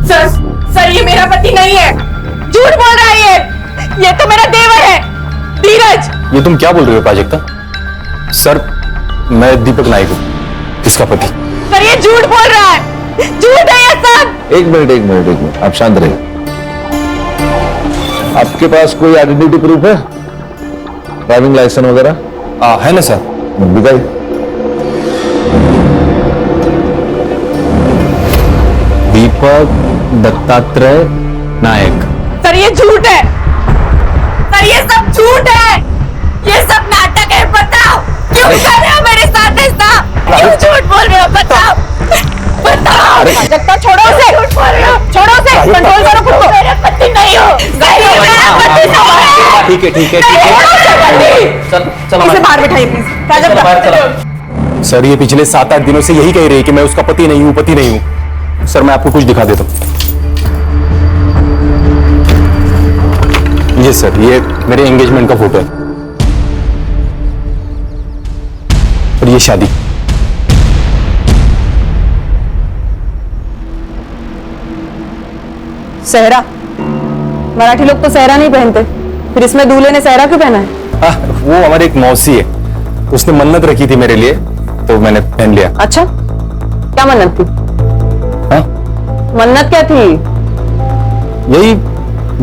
सर ये मेरा पति नहीं है, झूठ बोल रहा है ये तो मेरा देवर है, धीरज। ये तुम क्या बोल रही हो प्राजक्ता? सर, मैं दीपक नाइक हूँ, इसका पति। पर ये झूठ बोल रहा है, झूठ है ये सब। एक मिनट, आप शांत रहिए। आपके पास कोई आइडेंटिटी प्रूफ है? ड्राइविंग लाइसेंस वगैरह? है ना सर। दिखाइए। दीपक दत्तात्रेय नायक। सर ये झूठ है, सर ये सब झूठ है, ये सब नाटक है। बताओ क्यों कर रहे हो मेरे साथ ऐसा? क्यों झूठ बोल रहे हो? बताओ बताओ। प्राजक्ता छोड़ो उसे, झूठ बोल रहे हो, छोड़ो उसे, कंट्रोल करो खुद को। मेरे पति नहीं हो, मेरा पति है। ठीक है। इसे बाहर बिठाइए प्लीज। प्राजक्ता। सर, ये पिछले 7-8 दिनों से यही कह रही है कि मैं उसका पति नहीं हूँ। सर, मैं आपको कुछ दिखा देता हूँ। ये सर, ये मेरे एंगेजमेंट का फोटो है और ये शादी। सहरा, मराठी लोग तो सहरा नहीं पहनते, फिर इसमें दूल्हे ने सहरा क्यों पहना है? वो हमारी एक मौसी है, उसने मन्नत रखी थी मेरे लिए तो मैंने पहन लिया। अच्छा, क्या मन्नत थी? मन्नत क्या थी? यही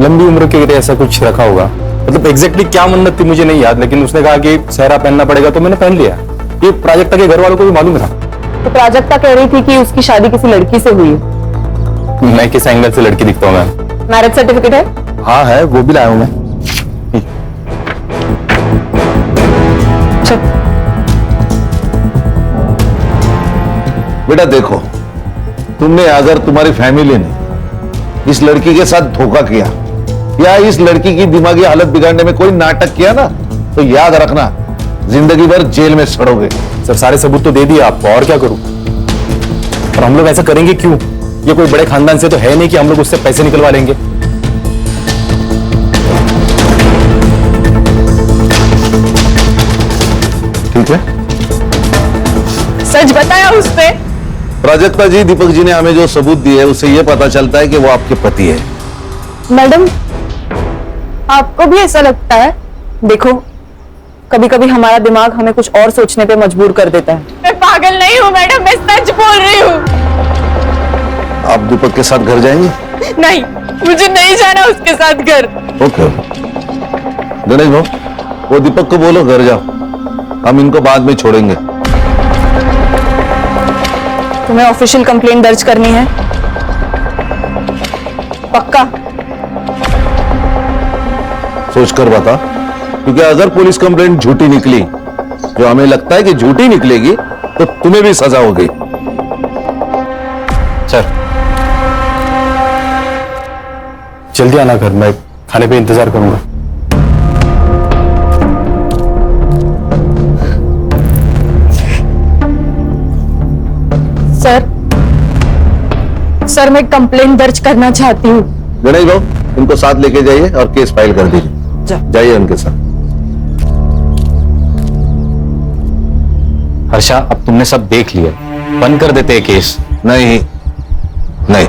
लंबी उम्र के लिए ऐसा कुछ रखा होगा, मतलब एग्जैक्टली क्या मन्नत थी मुझे नहीं याद, लेकिन उसने कहा कि सहरा पहनना पड़ेगा तो मैंने पहन लिया। ये प्राजक्ता के घर वालों को भी मालूम था। तो प्राजक्ता कह रही थी कि उसकी शादी किसी लड़की से हुई है। मैं किस एंगल से लड़की दिखता हूँ मैम? मैरिज सर्टिफिकेट है? हाँ है, वो भी लाया हूँ मैं। बेटा देखो, तुमने अगर तुम्हारी फैमिली ने इस लड़की के साथ धोखा किया या इस लड़की की दिमागी हालत बिगाड़ने में कोई नाटक किया ना, तो याद रखना जिंदगी भर जेल में सड़ोगे। सर, सारे सबूत तो दे दिए आपको, और क्या करूं? और हम लोग ऐसा करेंगे क्यों? ये कोई बड़े खानदान से तो है नहीं कि हम लोग उससे पैसे निकलवा लेंगे। ठीक है, सच बताया उसने? प्राजक्ता जी, दीपक जी ने हमें जो सबूत दिए उससे यह पता चलता है कि वो आपके पति है। मैडम, आपको भी ऐसा लगता है? देखो, कभी कभी हमारा दिमाग हमें कुछ और सोचने पे मजबूर कर देता है। मैं पागल नहीं हूँ मैडम, मैं सच बोल रही हूँ। आप दीपक के साथ घर जाएंगे? नहीं, मुझे नहीं जाना उसके साथ घर। ओके गणेश भाऊ, वो दीपक को बोलो घर जाओ, हम इनको बाद में छोड़ेंगे। तुम्हें ऑफिशियल कंप्लेंट दर्ज करनी है? पक्का? सोच कर बता, क्योंकि अगर पुलिस कंप्लेंट झूठी निकली, जो हमें लगता है कि झूठी निकलेगी, तो तुम्हें भी सजा होगी। सर जल्दी आना घर, मैं खाने पे इंतजार करूंगा। सर मैं कंप्लेंट दर्ज करना चाहती हूँ। गणेश भाऊ, इनको साथ लेके जाइए और केस फाइल कर दीजिए। जाइए उनके साथ। हर्षा, अब तुमने सब देख लिया, बंद कर देते हैं केस। नहीं नहीं,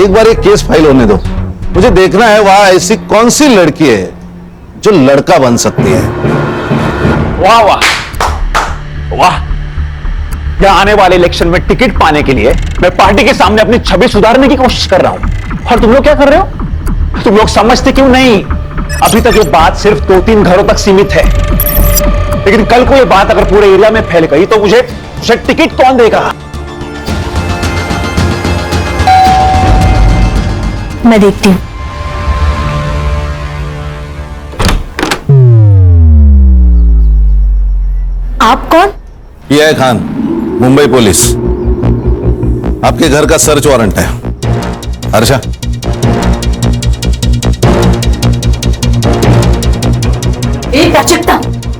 एक बार एक केस फाइल होने दो। मुझे देखना है वहां ऐसी कौन सी लड़की है जो लड़का बन सकती है। वाह वाह वाह, यहाँ आने वाले इलेक्शन में टिकट पाने के लिए मैं पार्टी के सामने अपनी छवि सुधारने की कोशिश कर रहा हूं, और तुम लोग क्या कर रहे हो? तुम लोग समझते क्यों नहीं? अभी तक ये बात सिर्फ 2-3 घरों तक सीमित है, लेकिन कल को ये बात अगर पूरे एरिया में फैल गई तो मुझे टिकट कौन देगा? मैं देखती हूँ। आप कौन? ये है खान, मुंबई पुलिस। आपके घर का सर्च वारंट है। हर्षा, प्राजक्ता,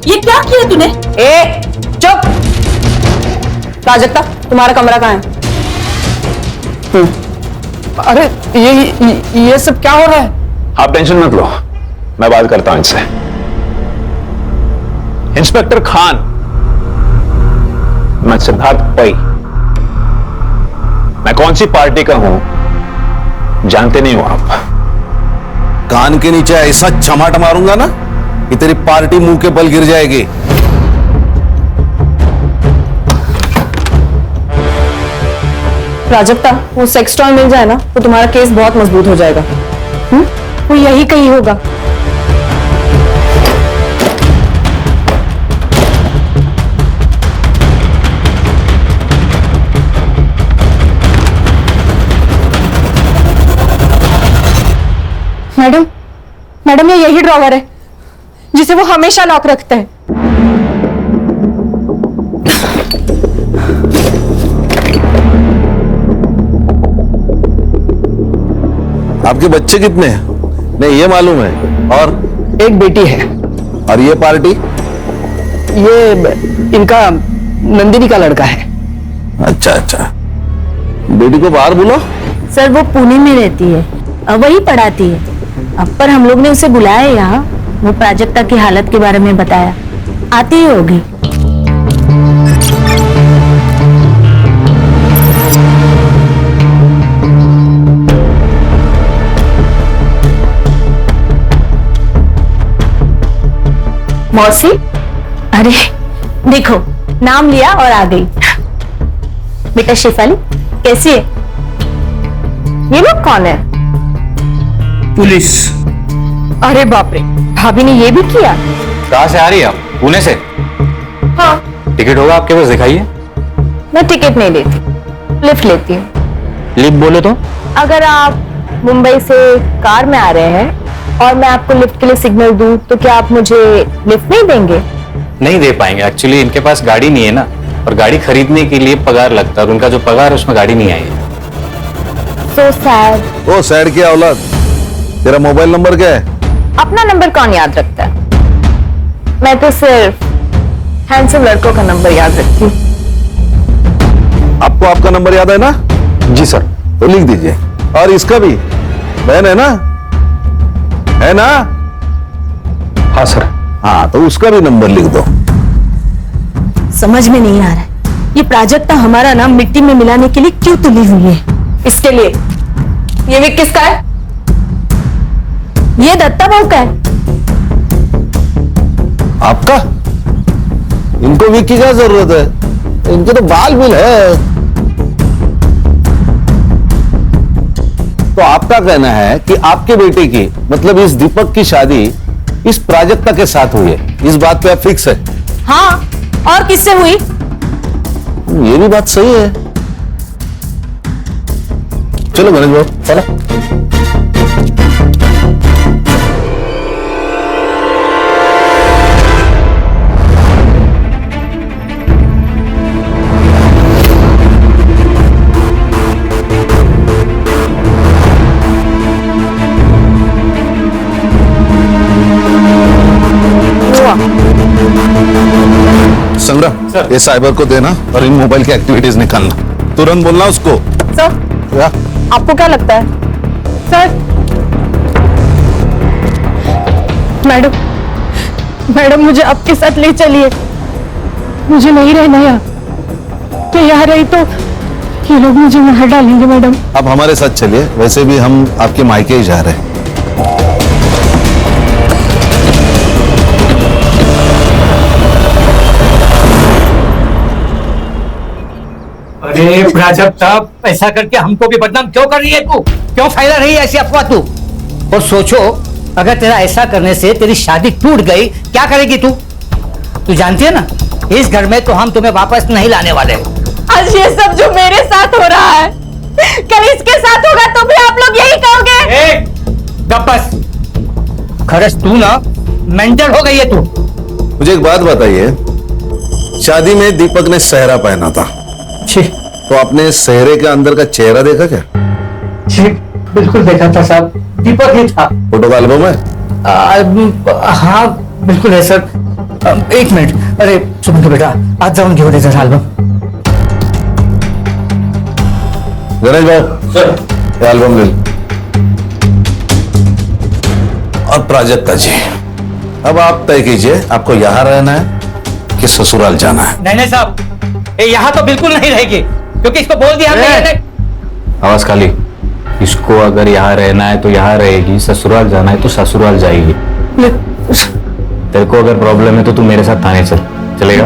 ये क्या किया तूने? चुप! प्राजक्ता, तुम्हारा कमरा कहाँ है? अरे ये सब क्या हो रहा है? आप टेंशन मत लो, मैं बात करता हूं इनसे। इंस्पेक्टर खान, मैं सिद्धार्थ पै। मैं कौन सी पार्टी का हूं जानते नहीं हो आप? कान के नीचे ऐसा चमाट मारूंगा ना कि तेरी पार्टी मुंह के बल गिर जाएगी। प्राजक्ता, वो सेक्स टॉय मिल जाए ना तो तुम्हारा केस बहुत मजबूत हो जाएगा। वो यही कहीं होगा। मैडम, मैडम ये यही ड्रॉवर है जिसे वो हमेशा लॉक रखते हैं। आपके बच्चे कितने हैं? नहीं ये मालूम है। और एक बेटी है। और ये पार्टी? ये इनका नंदिनी का लड़का है। अच्छा अच्छा, बेटी को बाहर बुलाओ। सर वो पुणे में रहती है, वही पढ़ाती है। अब पर हम लोग ने उसे बुलाया है यहाँ, वो प्राजक्ता की हालत के बारे में बताया, आती ही होगी। मौसी, अरे देखो नाम लिया और आ गई। बेटा शेफाली कैसी है? ये लोग कौन है? पुलिस। अरे बाप रे, भाभी ने ये भी किया? कहां से आ रही है आप? पुणे से? हाँ। टिकट होगा आपके पास, दिखाइए। मैं टिकट नहीं लेती, लिफ्ट लेती हूँ। लिफ्ट बोले तो? अगर आप मुंबई से कार में आ रहे हैं और मैं आपको लिफ्ट के लिए सिग्नल दूं तो क्या आप मुझे लिफ्ट नहीं देंगे? नहीं दे पाएंगे, एक्चुअली इनके पास गाड़ी नहीं है ना, और गाड़ी खरीदने के लिए पगार लगता है, और उनका जो पगार है उसमें गाड़ी नहीं आई है। So sad। ओ सैड क्या औलाद, तेरा मोबाइल नंबर क्या है? अपना नंबर कौन याद रखता है? मैं तो सिर्फ हैंडसम लड़कों का नंबर याद रखती हूँ। आपको आपका नंबर याद है ना? जी सर। तो लिख दीजिए। और इसका भी, बहन है ना? है ना? हाँ सर। हाँ तो उसका भी नंबर लिख दो। समझ में नहीं आ रहा है, ये प्राजक्ता हमारा नाम मिट्टी में मिलाने के लिए क्यों तुली हुई है? इसके लिए ये विक किसका है? ये दत्ता बहू का है। आपका? इनको विक की क्या जरूरत है? इनके तो बाल बिल है। तो आपका कहना है कि आपके बेटे की मतलब इस दीपक की शादी इस प्राजक्ता के साथ हुई है, इस बात पे आप फिक्स है? हाँ, और किससे हुई? ये भी बात सही है। चलो गणेश बाबू चलो। संग्रह, ये साइबर को देना और इन मोबाइल की एक्टिविटीज निकालना। तुरंत बोलना उसको। सर, क्या? आपको क्या लगता है? सर, मैडम मुझे आपके साथ ले चलिए, मुझे नहीं रहना यहाँ। मैं यहाँ रही तो ये लोग मुझे मार डालेंगे मैडम। आप हमारे साथ चलिए, वैसे भी हम आपके मायके ही जा रहे हैं। अरे प्राजक्ता, ऐसा करके हमको भी बदनाम क्यों कर रही है तू? क्यों फैला रही है ऐसी अफवाह तू? और सोचो, अगर तेरा ऐसा करने से तेरी शादी टूट गई, क्या करेगी तू? तू जानती है ना, इस घर में तो हम तुम्हें वापस नहीं लाने वाले। आज ये सब जो मेरे साथ हो रहा है, कल इसके साथ होगा तो भी आप लोग यही कहोगे। बस खरस, तू ना मेंटल हो गई है तू। मुझे एक बात बताइए, शादी में दीपक ने सेहरा पहना था, तो आपने सेहरे के अंदर का चेहरा देखा क्या? जी बिल्कुल देखा था साहब, दीपक ही था। फोटो का एल्बम है? हाँ बिल्कुल है सर। एक मिनट, अरे सुन के बेटा, आज जाऊन घेऊन येते एल्बम। गणेश बाबू सर, एल्बम ले लो। और प्राजक्ता जी, अब आप तय कीजिए, आपको यहाँ रहना है कि ससुराल जाना है? नहीं साहब, यहाँ तो बिल्कुल नहीं रहेगी, क्योंकि इसको बोल दिया हमने। आवाज खाली। इसको अगर यहाँ रहना है तो यहाँ रहेगी, ससुराल जाना है तो ससुराल जाएगी। तेरे को अगर प्रॉब्लम है तो तू मेरे साथ थाने चल, चलेगा?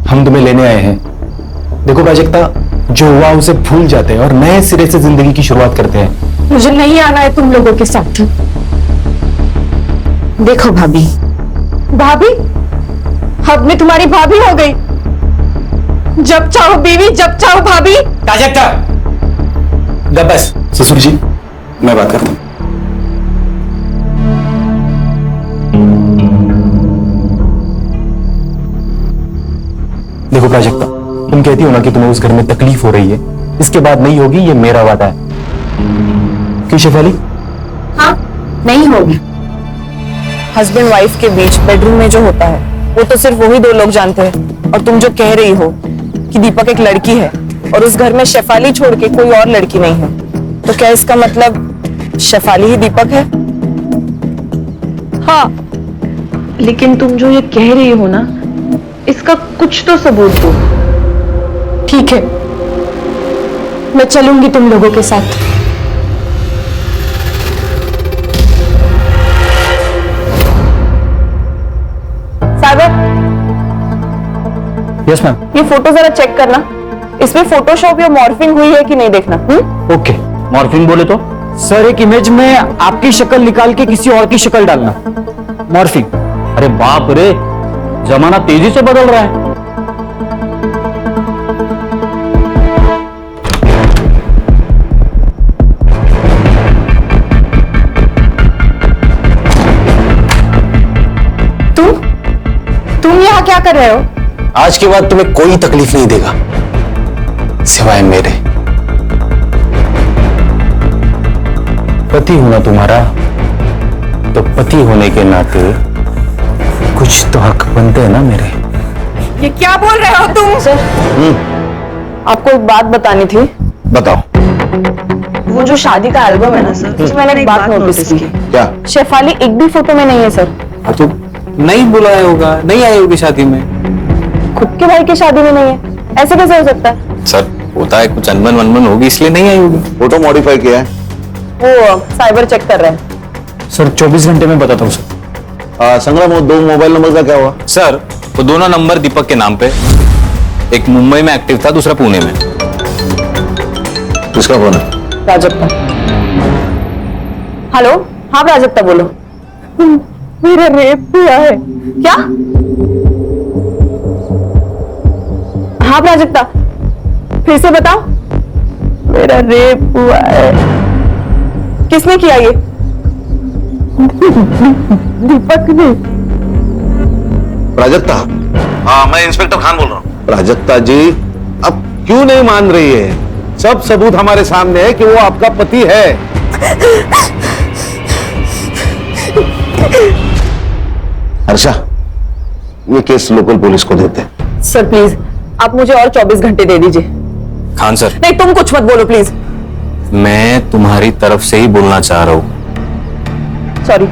हम तुम्हें लेने आए हैं। देखो प्राजक्ता, जो हुआ उसे भूल जाते हैं और नए सिरे से जिंदगी की शुरुआत करते हैं। मुझे नहीं आना है तुम लोगों के साथ। देखो भाभी, अब मैं तुम्हारी भाभी हो गई। जब चाहो बीवी, जब चाहो भाभी। प्राजक्ता, बस ससुर जी, मैं बात करता हूं। देखो प्राजक्ता, तुम कहती हो ना कि तुम्हें उस घर में तकलीफ हो रही है, इसके बाद नहीं होगी, ये मेरा वादा है। क्यों शेफाली? हाँ, नहीं होगी। हस्बैंड वाइफ के बीच बेडरूम में जो होता है वो तो सिर्फ वही दो लोग जानते हैं। और तुम जो कह रही हो कि दीपक एक लड़की है और उस घर में शेफाली छोड़ के कोई और लड़की नहीं है, तो क्या इसका मतलब शेफाली ही दीपक है? हाँ, लेकिन तुम जो ये कह रही हो ना, इसका कुछ तो सबूत दो। ठीक है, मैं चलूंगी तुम लोगों के साथ। सागर, यस मैम। ये फोटो जरा चेक करना, इसमें फोटोशॉप या मॉर्फिंग हुई है कि नहीं देखना। ओके। मॉर्फिंग बोले तो? सर, एक इमेज में आपकी शक्ल निकाल के किसी और की शक्ल डालना, मॉर्फिंग। अरे बाप रे, जमाना तेजी से बदल रहा है। तुम यहाँ क्या कर रहे हो? आज के बाद तुम्हें कोई तकलीफ नहीं देगा सिवाय मेरे। पति होना तुम्हारा, तो पति होने के नाते कुछ तो हक बनते हैं ना मेरे। ये क्या बोल रहे हो तुम? सर, आपको एक बात बतानी थी। बताओ। वो जो शादी का एल्बम है ना सर, मैंने एक बात नोटिस की। क्या? शेफाली एक भी फोटो में नहीं है सर। तो नहीं बुलाया होगा, नहीं आई होगी शादी में। खुद के भाई की शादी में नहीं है, ऐसे कैसे हो सकता है? सर, होता है कुछ अनबन वनबन होगी इसलिए नहीं आई होगी। फोटो मॉडिफाई किया है? वो साइबर चेक कर रहे हैं सर। 24 घंटे में बताता हूँ सर। संग्राम, वो 2 मोबाइल नंबर का क्या हुआ? सर वो दोनों नंबर दीपक के नाम पे, एक मुंबई में एक्टिव था, दूसरा पुणे में। किसका फोन है? प्राजक्ता। हेलो, हाँ प्राजक्ता बोलो। मेरा रेप हुआ है। क्या? हाँ प्राजक्ता, फिर से बताओ। मेरा रेप हुआ है। किसने किया ये? दीपक ने। प्राजक्ता? हाँ, मैं इंस्पेक्टर खान बोल रहा हूँ। प्राजक्ता जी, अब क्यों नहीं मान रही है? सब सबूत हमारे सामने है कि वो आपका पति है। हर्षा, ये केस लोकल पुलिस को देते हैं। सर प्लीज, आप मुझे और 24 घंटे दे दीजिए। खान सर, नहीं, तुम कुछ मत बोलो प्लीज। मैं तुम्हारी तरफ से ही बोलना चाह रहा हूं। Sorry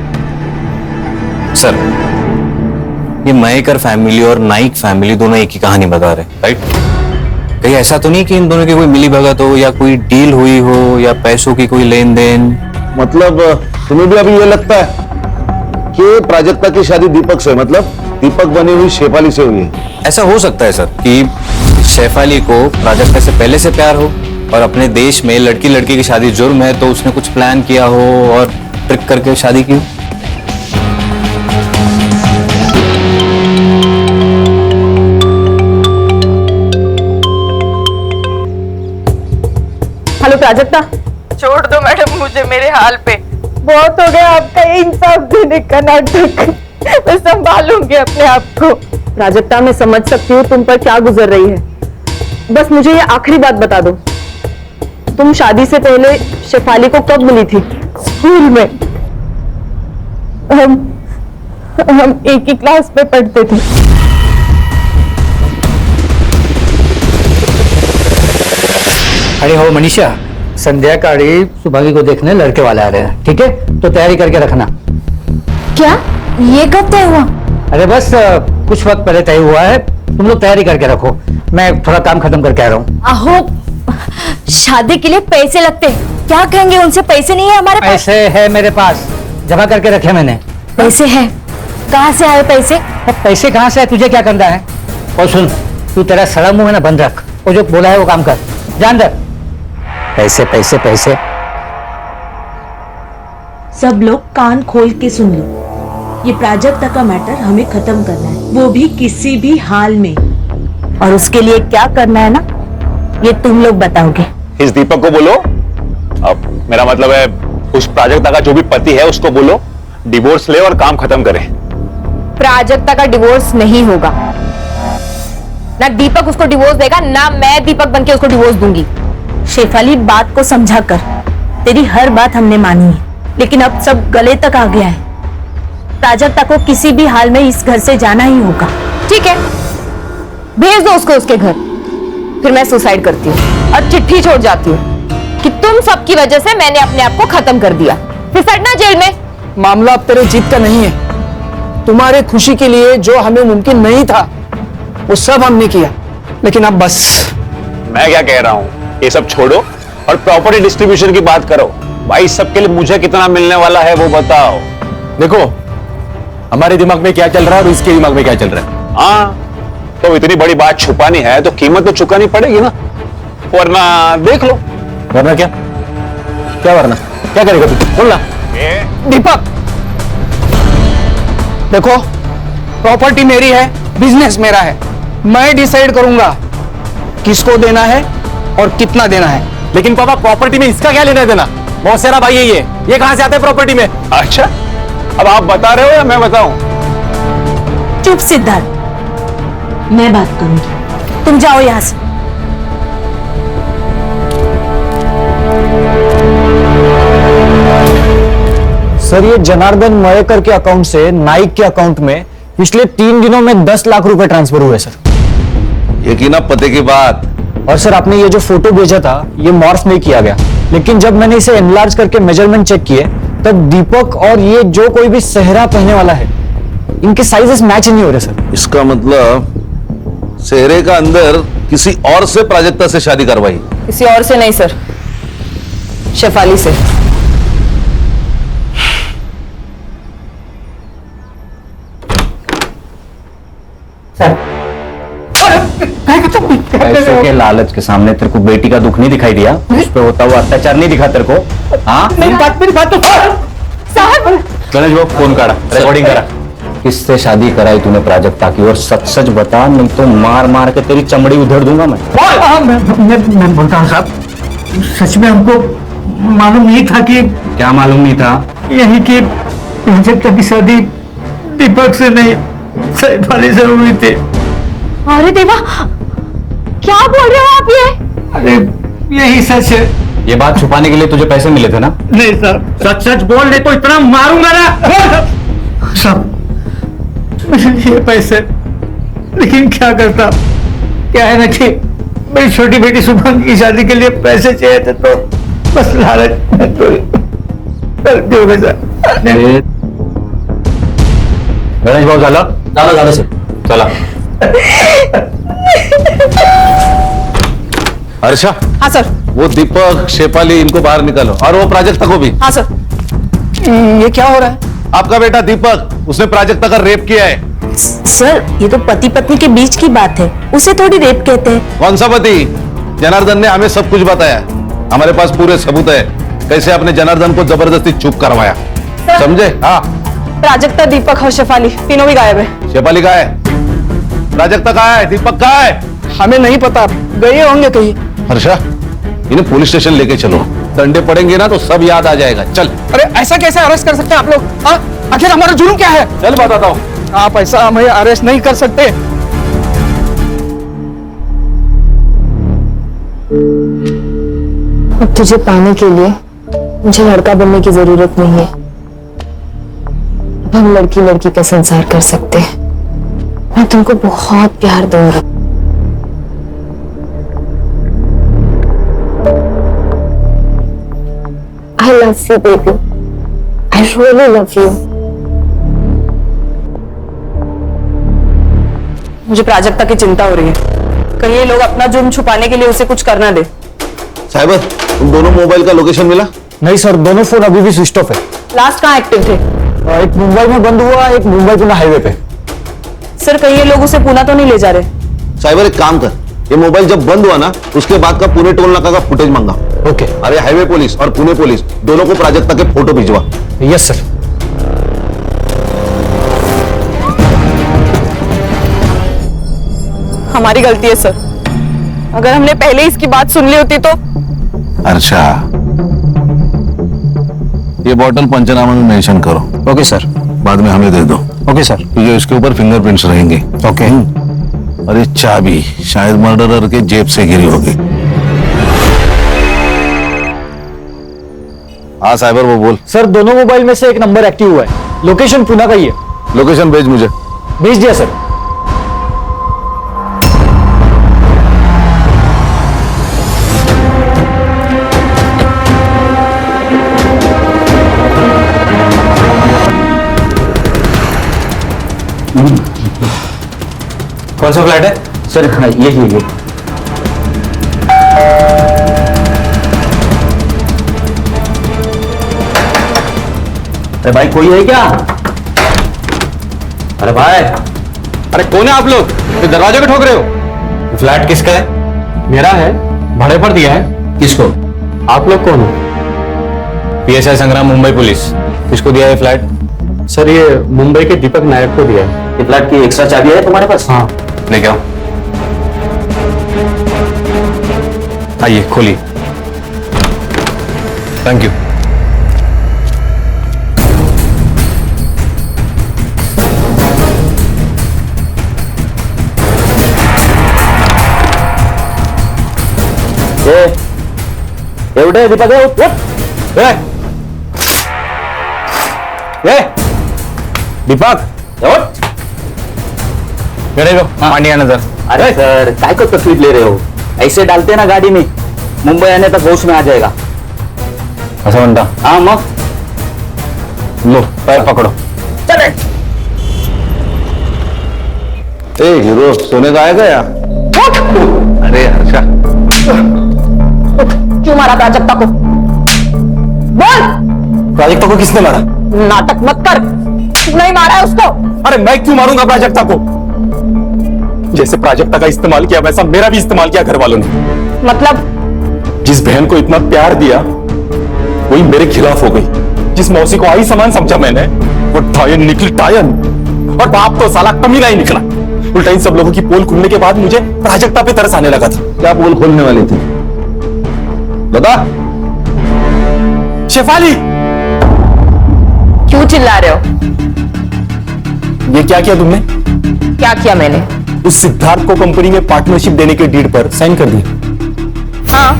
sir. ये मयेकर फैमिली और नाइक फैमिली दोनों एक ही कहानी बता रहे, राइट? कहीं ऐसा तो नहीं कि इन दोनों की कोई मिली भगत हो या कोई डील हुई हो या पैसों की कोई लेन देन? मतलब तुम्हें भी अभी ये लगता है कि प्राजक्ता की शादी दीपक से, मतलब दीपक बनी हुई शेफाली से हुई है? ऐसा हो सकता है सर कि शेफाली को प्राजक्ता से पहले से प्यार हो और अपने देश में लड़की लड़की की शादी जुर्म है, तो उसने कुछ प्लान किया हो और ट्रिक करके शादी की। हेलो प्राजक्ता। छोड़ दो मैडम मुझे मेरे हाल पे। बहुत हो गया आपका इंसाफ देने का नाटक। मैं संभालूंगी अपने आप को। प्राजक्ता, मैं समझ सकती हूँ तुम पर क्या गुजर रही है। बस मुझे ये आखिरी बात बता दो, तुम शादी से पहले शेफाली को कब मिली थी? स्कूल में। हम एक ही क्लास में पढ़ते थे। अरे हो मनीषा, संध्याकाळी सुभागी को देखने लड़के वाले आ रहे हैं, ठीक है? तो तैयारी करके रखना। क्या? ये कब तय हुआ? अरे बस कुछ वक्त पहले तय हुआ है, तुम लोग तैयारी करके रखो। मैं थोड़ा काम खत्म करके आ रहा हूँ। आहो, शादी के लिए पैसे लगते हैं, क्या कहेंगे उनसे? पैसे नहीं है हमारे पास। पैसे है मेरे पास, जमा करके रखे मैंने। पैसे हैं? कहाँ से आए पैसे? पैसे कहाँ से है, तुझे क्या करना है? और सुन, तू तेरा सड़ा मुंह है ना बंद रख, वो जो बोला है वो काम कर, जान दे। पैसे पैसे पैसे। सब लोग कान खोल के सुन लो, ये प्राजक्ता का मैटर हमें खत्म करना है, वो भी किसी भी हाल में। और उसके लिए क्या करना है ना, ये तुम लोग बताओगे। इस दीपक को बोलो, अब मेरा मतलब है उस प्राजक्ता का जो भी पति है उसको बोलो डिवोर्स ले और काम खत्म करे। प्राजक्ता का डिवोर्स नहीं होगा। ना दीपक उसको डिवोर्स देगा, ना मैं दीपक बनके उसको डिवोर्स दूंगी। शेफाली, बात को समझा कर, तेरी हर बात हमने मानी है, लेकिन अब सब गले तक आ गया है। प्राजक्ता को किसी भी हाल में इस घर से जाना ही होगा। ठीक है, भेज दो उसको उसके घर, फिर मैं सुसाइड करती हूँ और चिट्ठी छोड़ जाती हूँ कि तुम सबकी वजह से मैंने अपने आप को खत्म कर दिया, फिर सड़ना जेल में। मामला अब तेरे जीत का नहीं है। तुम्हारे खुशी के लिए जो हमें मुमकिन नहीं था वो सब हमने किया, लेकिन अब बस। मैं क्या कह रहा हूँ, ये सब छोड़ो और प्रॉपर्टी डिस्ट्रीब्यूशन की बात करो। भाई सबके लिए मुझे कितना मिलने वाला है वो बताओ। देखो हमारे दिमाग में क्या चल रहा है और इसके दिमाग में क्या चल रहा है। हाँ, तो इतनी बड़ी बात छुपानी है तो कीमत तो चुकानी पड़ेगी ना, वरना देख लो। वरना क्या? क्या वरना? क्या करेगा तू? बोलना। दीपक देखो, प्रॉपर्टी मेरी है, बिजनेस मेरा है, मैं डिसाइड करूंगा किसको देना है और कितना देना है। लेकिन पापा, प्रॉपर्टी में इसका क्या लेना देना? मौसेरा भाई है ये कहां से आता है प्रॉपर्टी में? अच्छा, अब आप बता रहे हो या मैं बताऊं? चुप सिद्धार्थ, मैं बात करूंगी, तुम जाओ यहां से। सर, ये जनार्दन मयेकर के अकाउंट से नाइक के अकाउंट में पिछले 3 दिनों में 10 लाख रुपए ट्रांसफर हुए सर। यकीन पते की बात। और सर, आपने ये जो फोटो भेजा था ये मॉर्फ नहीं किया गया, लेकिन जब मैंने इसे एनलार्ज करके मेजरमेंट चेक किए तब दीपक और ये जो कोई भी सेहरा पहनने वाला है, इनके साइजेस मैच नहीं हो रहे सर। इसका मतलब सेहरे का अंदर किसी और से प्राजक्ता से शादी करवाई? किसी और से नहीं सर, शेफाली से। पैसों के लालच के सामने तेरे को बेटी का दुख नहीं दिखाई दिया? उस पे होता हुआ अत्याचार नहीं दिखा तेरे को? हाँ, मेरी बात तो गणेश बाबू फोन करा, रिकॉर्डिंग करा। किससे शादी कराई तूने प्राजक्ता की? और सच सच बता, नहीं तो मार मार के तेरी चमड़ी उधेड़ दूंगा मैं। मैं बोलता हूँ साहब, सच में हमको मालूम नहीं था कि। क्या मालूम नहीं था? यही कि प्राजक्ता की शादी दीपक से नहीं, शेफाली से हुई थी। अरे देवा, क्या बोल रहे हो आप ये? अरे यही सच है। ये बात छुपाने के लिए तुझे पैसे मिले थे ना? नहीं सर, सच सच बोल दे तो इतना मारूंगा ना सब ये पैसे। लेकिन क्या करता, क्या है ना कि मेरी छोटी बेटी सुभान की शादी के लिए पैसे चाहिए थे, तो बस लालच में तो गलती हो गई सर। गणेश बाबू झाला झाला सर, चला। हर्षा। हाँ सर। वो दीपक, शेफाली, इनको बाहर निकालो, और वो प्राजक्ता को भी। हाँ सर। ये क्या हो रहा है? आपका बेटा दीपक, उसने प्राजक्ता का रेप किया है। सर, ये तो पति पत्नी के बीच की बात है, उसे थोड़ी रेप कहते हैं। कौन सा पति? जनार्दन ने हमें सब कुछ बताया, हमारे पास पूरे सबूत है कैसे आपने जनार्दन को जबरदस्ती चुप करवाया, समझे? हाँ। प्राजक्ता, दीपक और शेफाली तीनों भी गायब है। शेफाली कहाँ है? प्राजक्ता कहाँ है? दीपक कहाँ है? हमें नहीं पता, गए होंगे कहीं। हर्षा, इन्हें पुलिस स्टेशन लेके चलो, डंडे पड़ेंगे ना तो सब याद आ जाएगा। चल। अरे ऐसा कैसे अरेस्ट कर सकते हैं आप लोग? आखिर हमारा जुर्म क्या है? चल बताता हूँ। आप ऐसा हमें अरेस्ट नहीं कर सकते। अब तुझे पाने के लिए मुझे लड़का बनने की जरूरत नहीं है। अब हम लड़की लड़की का संसार कर सकते हैं। मैं तुमको बहुत प्यार दूंगा। I love you, baby. I really love you. मुझे प्राजक्ता की चिंता हो रही है, कहीं ये लोग अपना जुर्म छुपाने के लिए उसे कुछ करना दे। साइबर, तुम दोनों मोबाइल का लोकेशन मिला? नहीं सर, दोनों फोन अभी भी स्विच ऑफ है। लास्ट कहाँ एक्टिव थे? एक मुंबई में बंद हुआ, एक मुंबई पुणे हाईवे पे। सर, कहीं ये लोग उसे पुणे तो नहीं ले जा रहे? साइबर, एक काम कर, ये मोबाइल जब बंद हुआ ना, उसके बाद का पुणे टोल नाका का फुटेज मांगा। ओके। अरे हाईवे पुलिस और पुणे पुलिस दोनों को प्राजक्ता के फोटो भिजवा। Yes sir. हमारी गलती है सर, अगर हमने पहले इसकी बात सुन ली होती तो। अच्छा, ये बॉटल पंचनामा में मेंशन करो। Okay sir. बाद में हमें दे दो। Okay sir. क्योंकि इसके ऊपर फिंगरप्रिंट्स रहेंगे। ओके। और ये चाबी शायद मर्डरर के जेब से गिरी होगी। हाँ साइबर, वो बोल। सर, दोनों मोबाइल में से एक नंबर एक्टिव हुआ है, लोकेशन पुणे का ही है। लोकेशन भेज मुझे। भेज दिया सर। कौन सा फ्लैट है सर? हाँ, ये अरे भाई, कोई है क्या? अरे भाई, अरे कौन है आप लोग? तो दरवाजे को ठोक रहे हो? फ्लैट किसका है? मेरा है, भाड़े पर दिया है। किसको? आप लोग कौन हो? पीएसआई संग्राम, मुंबई पुलिस। किसको दिया है फ्लैट? सर, ये मुंबई के दीपक नायक को दिया है। ये फ्लैट की एक्स्ट्रा चाबी है तुम्हारे पास? हाँ। लेके आओ। आइए, खोलिए। Thank you. एवढे दीपक दीपक, पानी आना सर। अरे सर, काय को तकलीफ ले रहे हो? ऐसे डालते ना गाड़ी में, मुंबई आने तक होश में आ जाएगा। ऐसा बनता? हाँ, मग लो, पैर पकड़ो। चले। ए हीरो, सोने का आएगा या? अरे हर्षा, क्यों मारा प्राजक्ता को? बोल। प्राजक्ता को किसने मारा? नाटक मत कर, तू नहीं मारा है उसको। अरे मैं क्यों मारूंगा प्राजक्ता को? जैसे प्राजक्ता का इस्तेमाल किया वैसा मेरा भी इस्तेमाल किया घर वालों ने। मतलब? जिस बहन को इतना प्यार दिया वही मेरे खिलाफ हो गई। जिस मौसी को आई समान समझा मैंने वो टायन निकली टायन। और बाप तो साला कमीना ही निकला। उल्टा इन सब लोगों की पोल खुलने के बाद मुझे प्राजक्ता पे तरस आने लगा था। क्या पोल खोलने वाली थी बता। शेफाली, क्यों चिल्ला रहे हो? ये क्या किया तुमने? क्या किया मैंने? उस सिद्धार्थ को कंपनी में पार्टनरशिप देने के डीड पर साइन कर दिया। हाँ,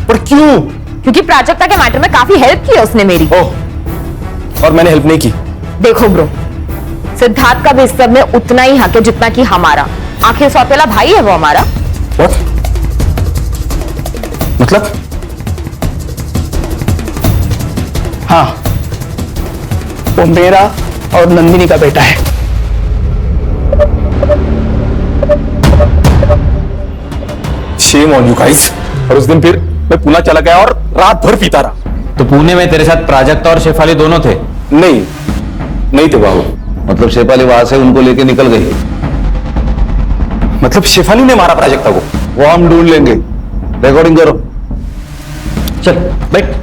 पर क्यों? क्योंकि प्राजक्ता के मैटर में काफी हेल्प की है उसने मेरी। और मैंने हेल्प नहीं की। देखो ब्रो, सिद्धार्थ का भी इस सब में उतना ही हक है जितना कि हमारा। आखिर सौतेला भाई है वो हमारा। What? मतलब? हाँ, वो मेरा और नंदिनी का बेटा है। Shame on you guys। और उस दिन फिर मैं पुणे चला गया और रात भर पीता रहा। तो पुणे में तेरे साथ प्राजक्ता और शेफाली दोनों थे? नहीं थे बाबू। मतलब शेफाली वहां से उनको लेके निकल गई? मतलब शेफाली ने मारा प्राजक्ता को? वो हम ढूंढ लेंगे। रिकॉर्डिंग करो। चल बैठ।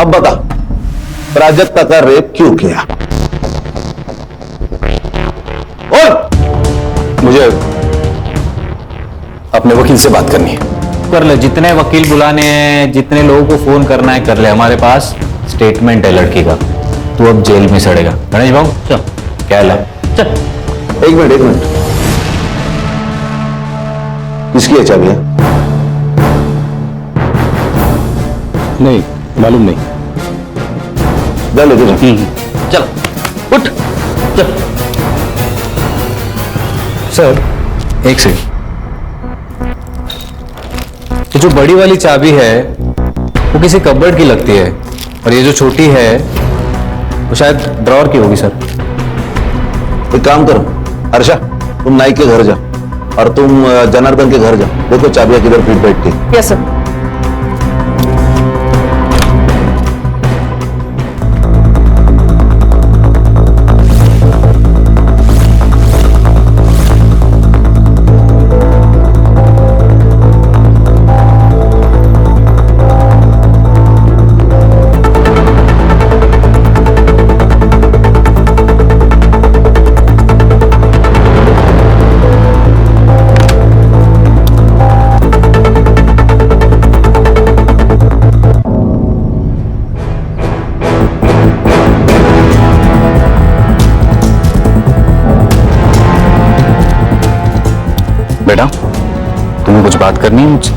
अब बता, प्राजक्ता का रेप क्यों किया? और मुझे अपने वकील से बात करनी है। कर ले, जितने वकील बुलाने हैं, जितने लोगों को फोन करना है कर ले। हमारे पास स्टेटमेंट है लड़की का। तू अब जेल में सड़ेगा। गणेश भाऊ चल, क्या ला चल। एक मिनट, किसकी है चाबियां? नहीं मालूम नहीं। जा लेके जा। चल उठ चल। सर एक सेकंड, ये जो बड़ी वाली चाबी है वो किसी कपबोर्ड की लगती है और ये जो छोटी है वो शायद ड्रॉअर की होगी सर। एक काम करो हर्षा, तुम नाइक के घर जा और तुम जनार्दन के घर जा। देखो चाबियां किधर फिट बैठती। Yes sir. बेटा, तुम्हें कुछ बात करनी है मुझसे?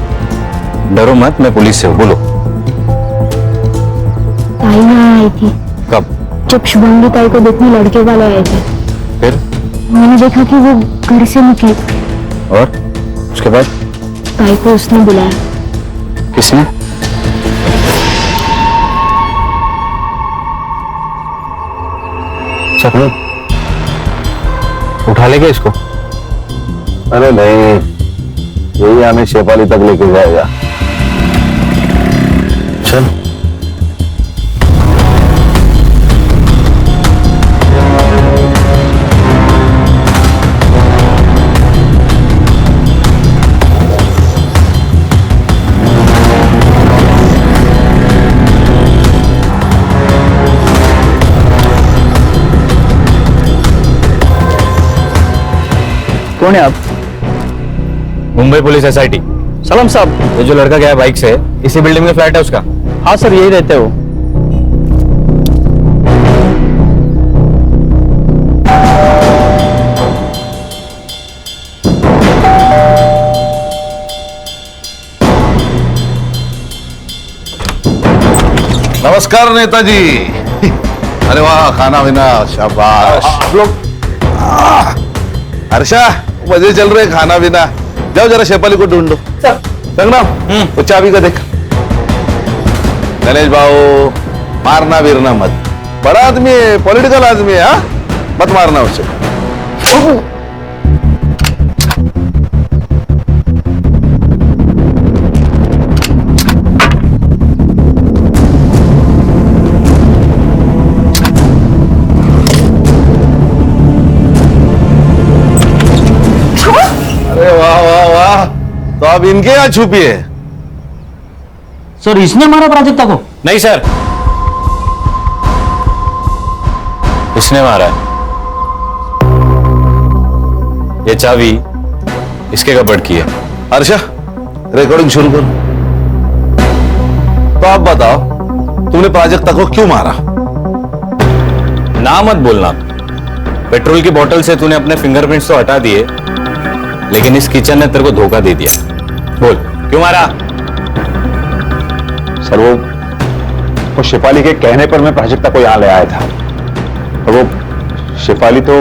डरो मत, मैं पुलिस से हूँ। बोलो। ताई यहाँ आई थी कब? जब शुभंगी ताई को देखने लड़के वाले आए थे। फिर? मैंने देखा कि वो घर से निकले और उसके बाद? ताई को उसने बुलाया। किसने? सपने उठा ले गया इसको? अरे नहीं, यही हमें शेफाली तक लेके जाएगा। चल। कौन है आप? Mumbai police SIT। सलाम साहब। ये जो लड़का गया बाइक से, इसी बिल्डिंग में फ्लैट है उसका? हाँ सर, यही रहते हो। नमस्कार नेताजी। अरे वाह, खाना पीना शाबाश। आप लोग हर्षा, मजे चल रहे खाना पीना। जाओ जरा शेफाली को ढूंढो। संग्राम, वो चाबी का देख। गणेश भाऊ, मारना वीरना मत। बड़ा आदमी है, पॉलिटिकल आदमी है। हाँ, मत मारना उसे। अब इनके यहाँ छुपी है। सर इसने मारा प्राजक्ता को? नहीं सर, इसने मारा है। ये चाबी इसके कपबोर्ड की है। हर्षा, रिकॉर्डिंग शुरू करो। तो आप बताओ, तुमने प्राजक्ता को क्यों मारा? ना मत बोलना। पेट्रोल की बोतल से तूने अपने फिंगरप्रिंट्स तो हटा दिए, लेकिन इस किचन ने तेरे को धोखा दे दिया। बोल क्यों मारा? सर वो शिपाली के कहने पर मैं प्राजक्ता को यहां ले आया था, और वो शिपाली तो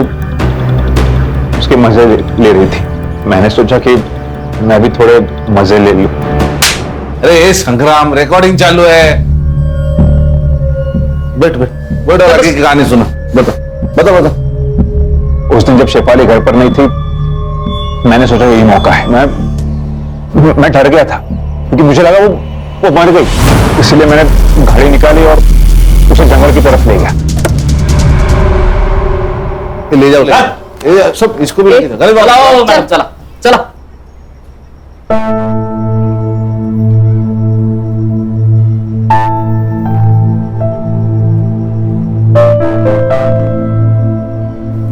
उसके मजे ले रही थी। मैंने सोचा कि मैं भी थोड़े मजे ले लूं। अरे संग्राम, रिकॉर्डिंग चालू है। बैठ बैठ बैठ और आगे की कहानी सुनो। बता बता बता। उस दिन जब शेफाली घर पर नहीं थी, मैंने सोचा यही मौका है। मैं डर गया था क्योंकि मुझे लगा वो मर गई, इसलिए मैंने घड़ी निकाली और उसे जंगल की तरफ ले गया। ले जाओ, ले जाओ सब, इसको भी लेके चला चला चला।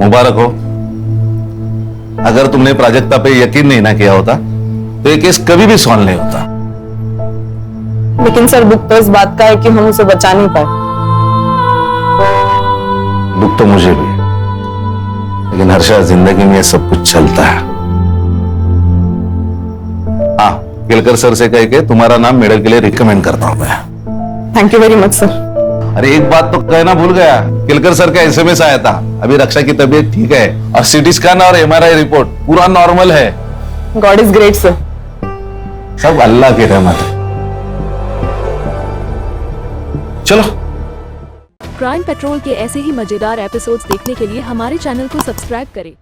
मुबारक हो। अगर तुमने प्राजक्ता पे यकीन नहीं ना किया होता तो ये केस कभी भी सॉल्व नहीं होता। लेकिन सर दुख तो इस बात का है कि हम उसे बचा नहीं पाए। दुख तो मुझे भी है, लेकिन हर्षा जिंदगी में ये सब कुछ चलता है। हाँ, केलकर सर से कह के तुम्हारा नाम मेडल के लिए रिकमेंड करता हूं मैं। Thank you very much sir. अरे एक बात तो कहना भूल गया, केलकर सर का एसएमएस आया था। अभी रक्षा की तबीयत ठीक है और सीटी स्कैन और एमआरआई रिपोर्ट पूरा नॉर्मल है। God is great sir. सब अल्लाह की रहमत है। चलो। क्राइम पेट्रोल के ऐसे ही मजेदार एपिसोड्स देखने के लिए हमारे चैनल को सब्सक्राइब करें।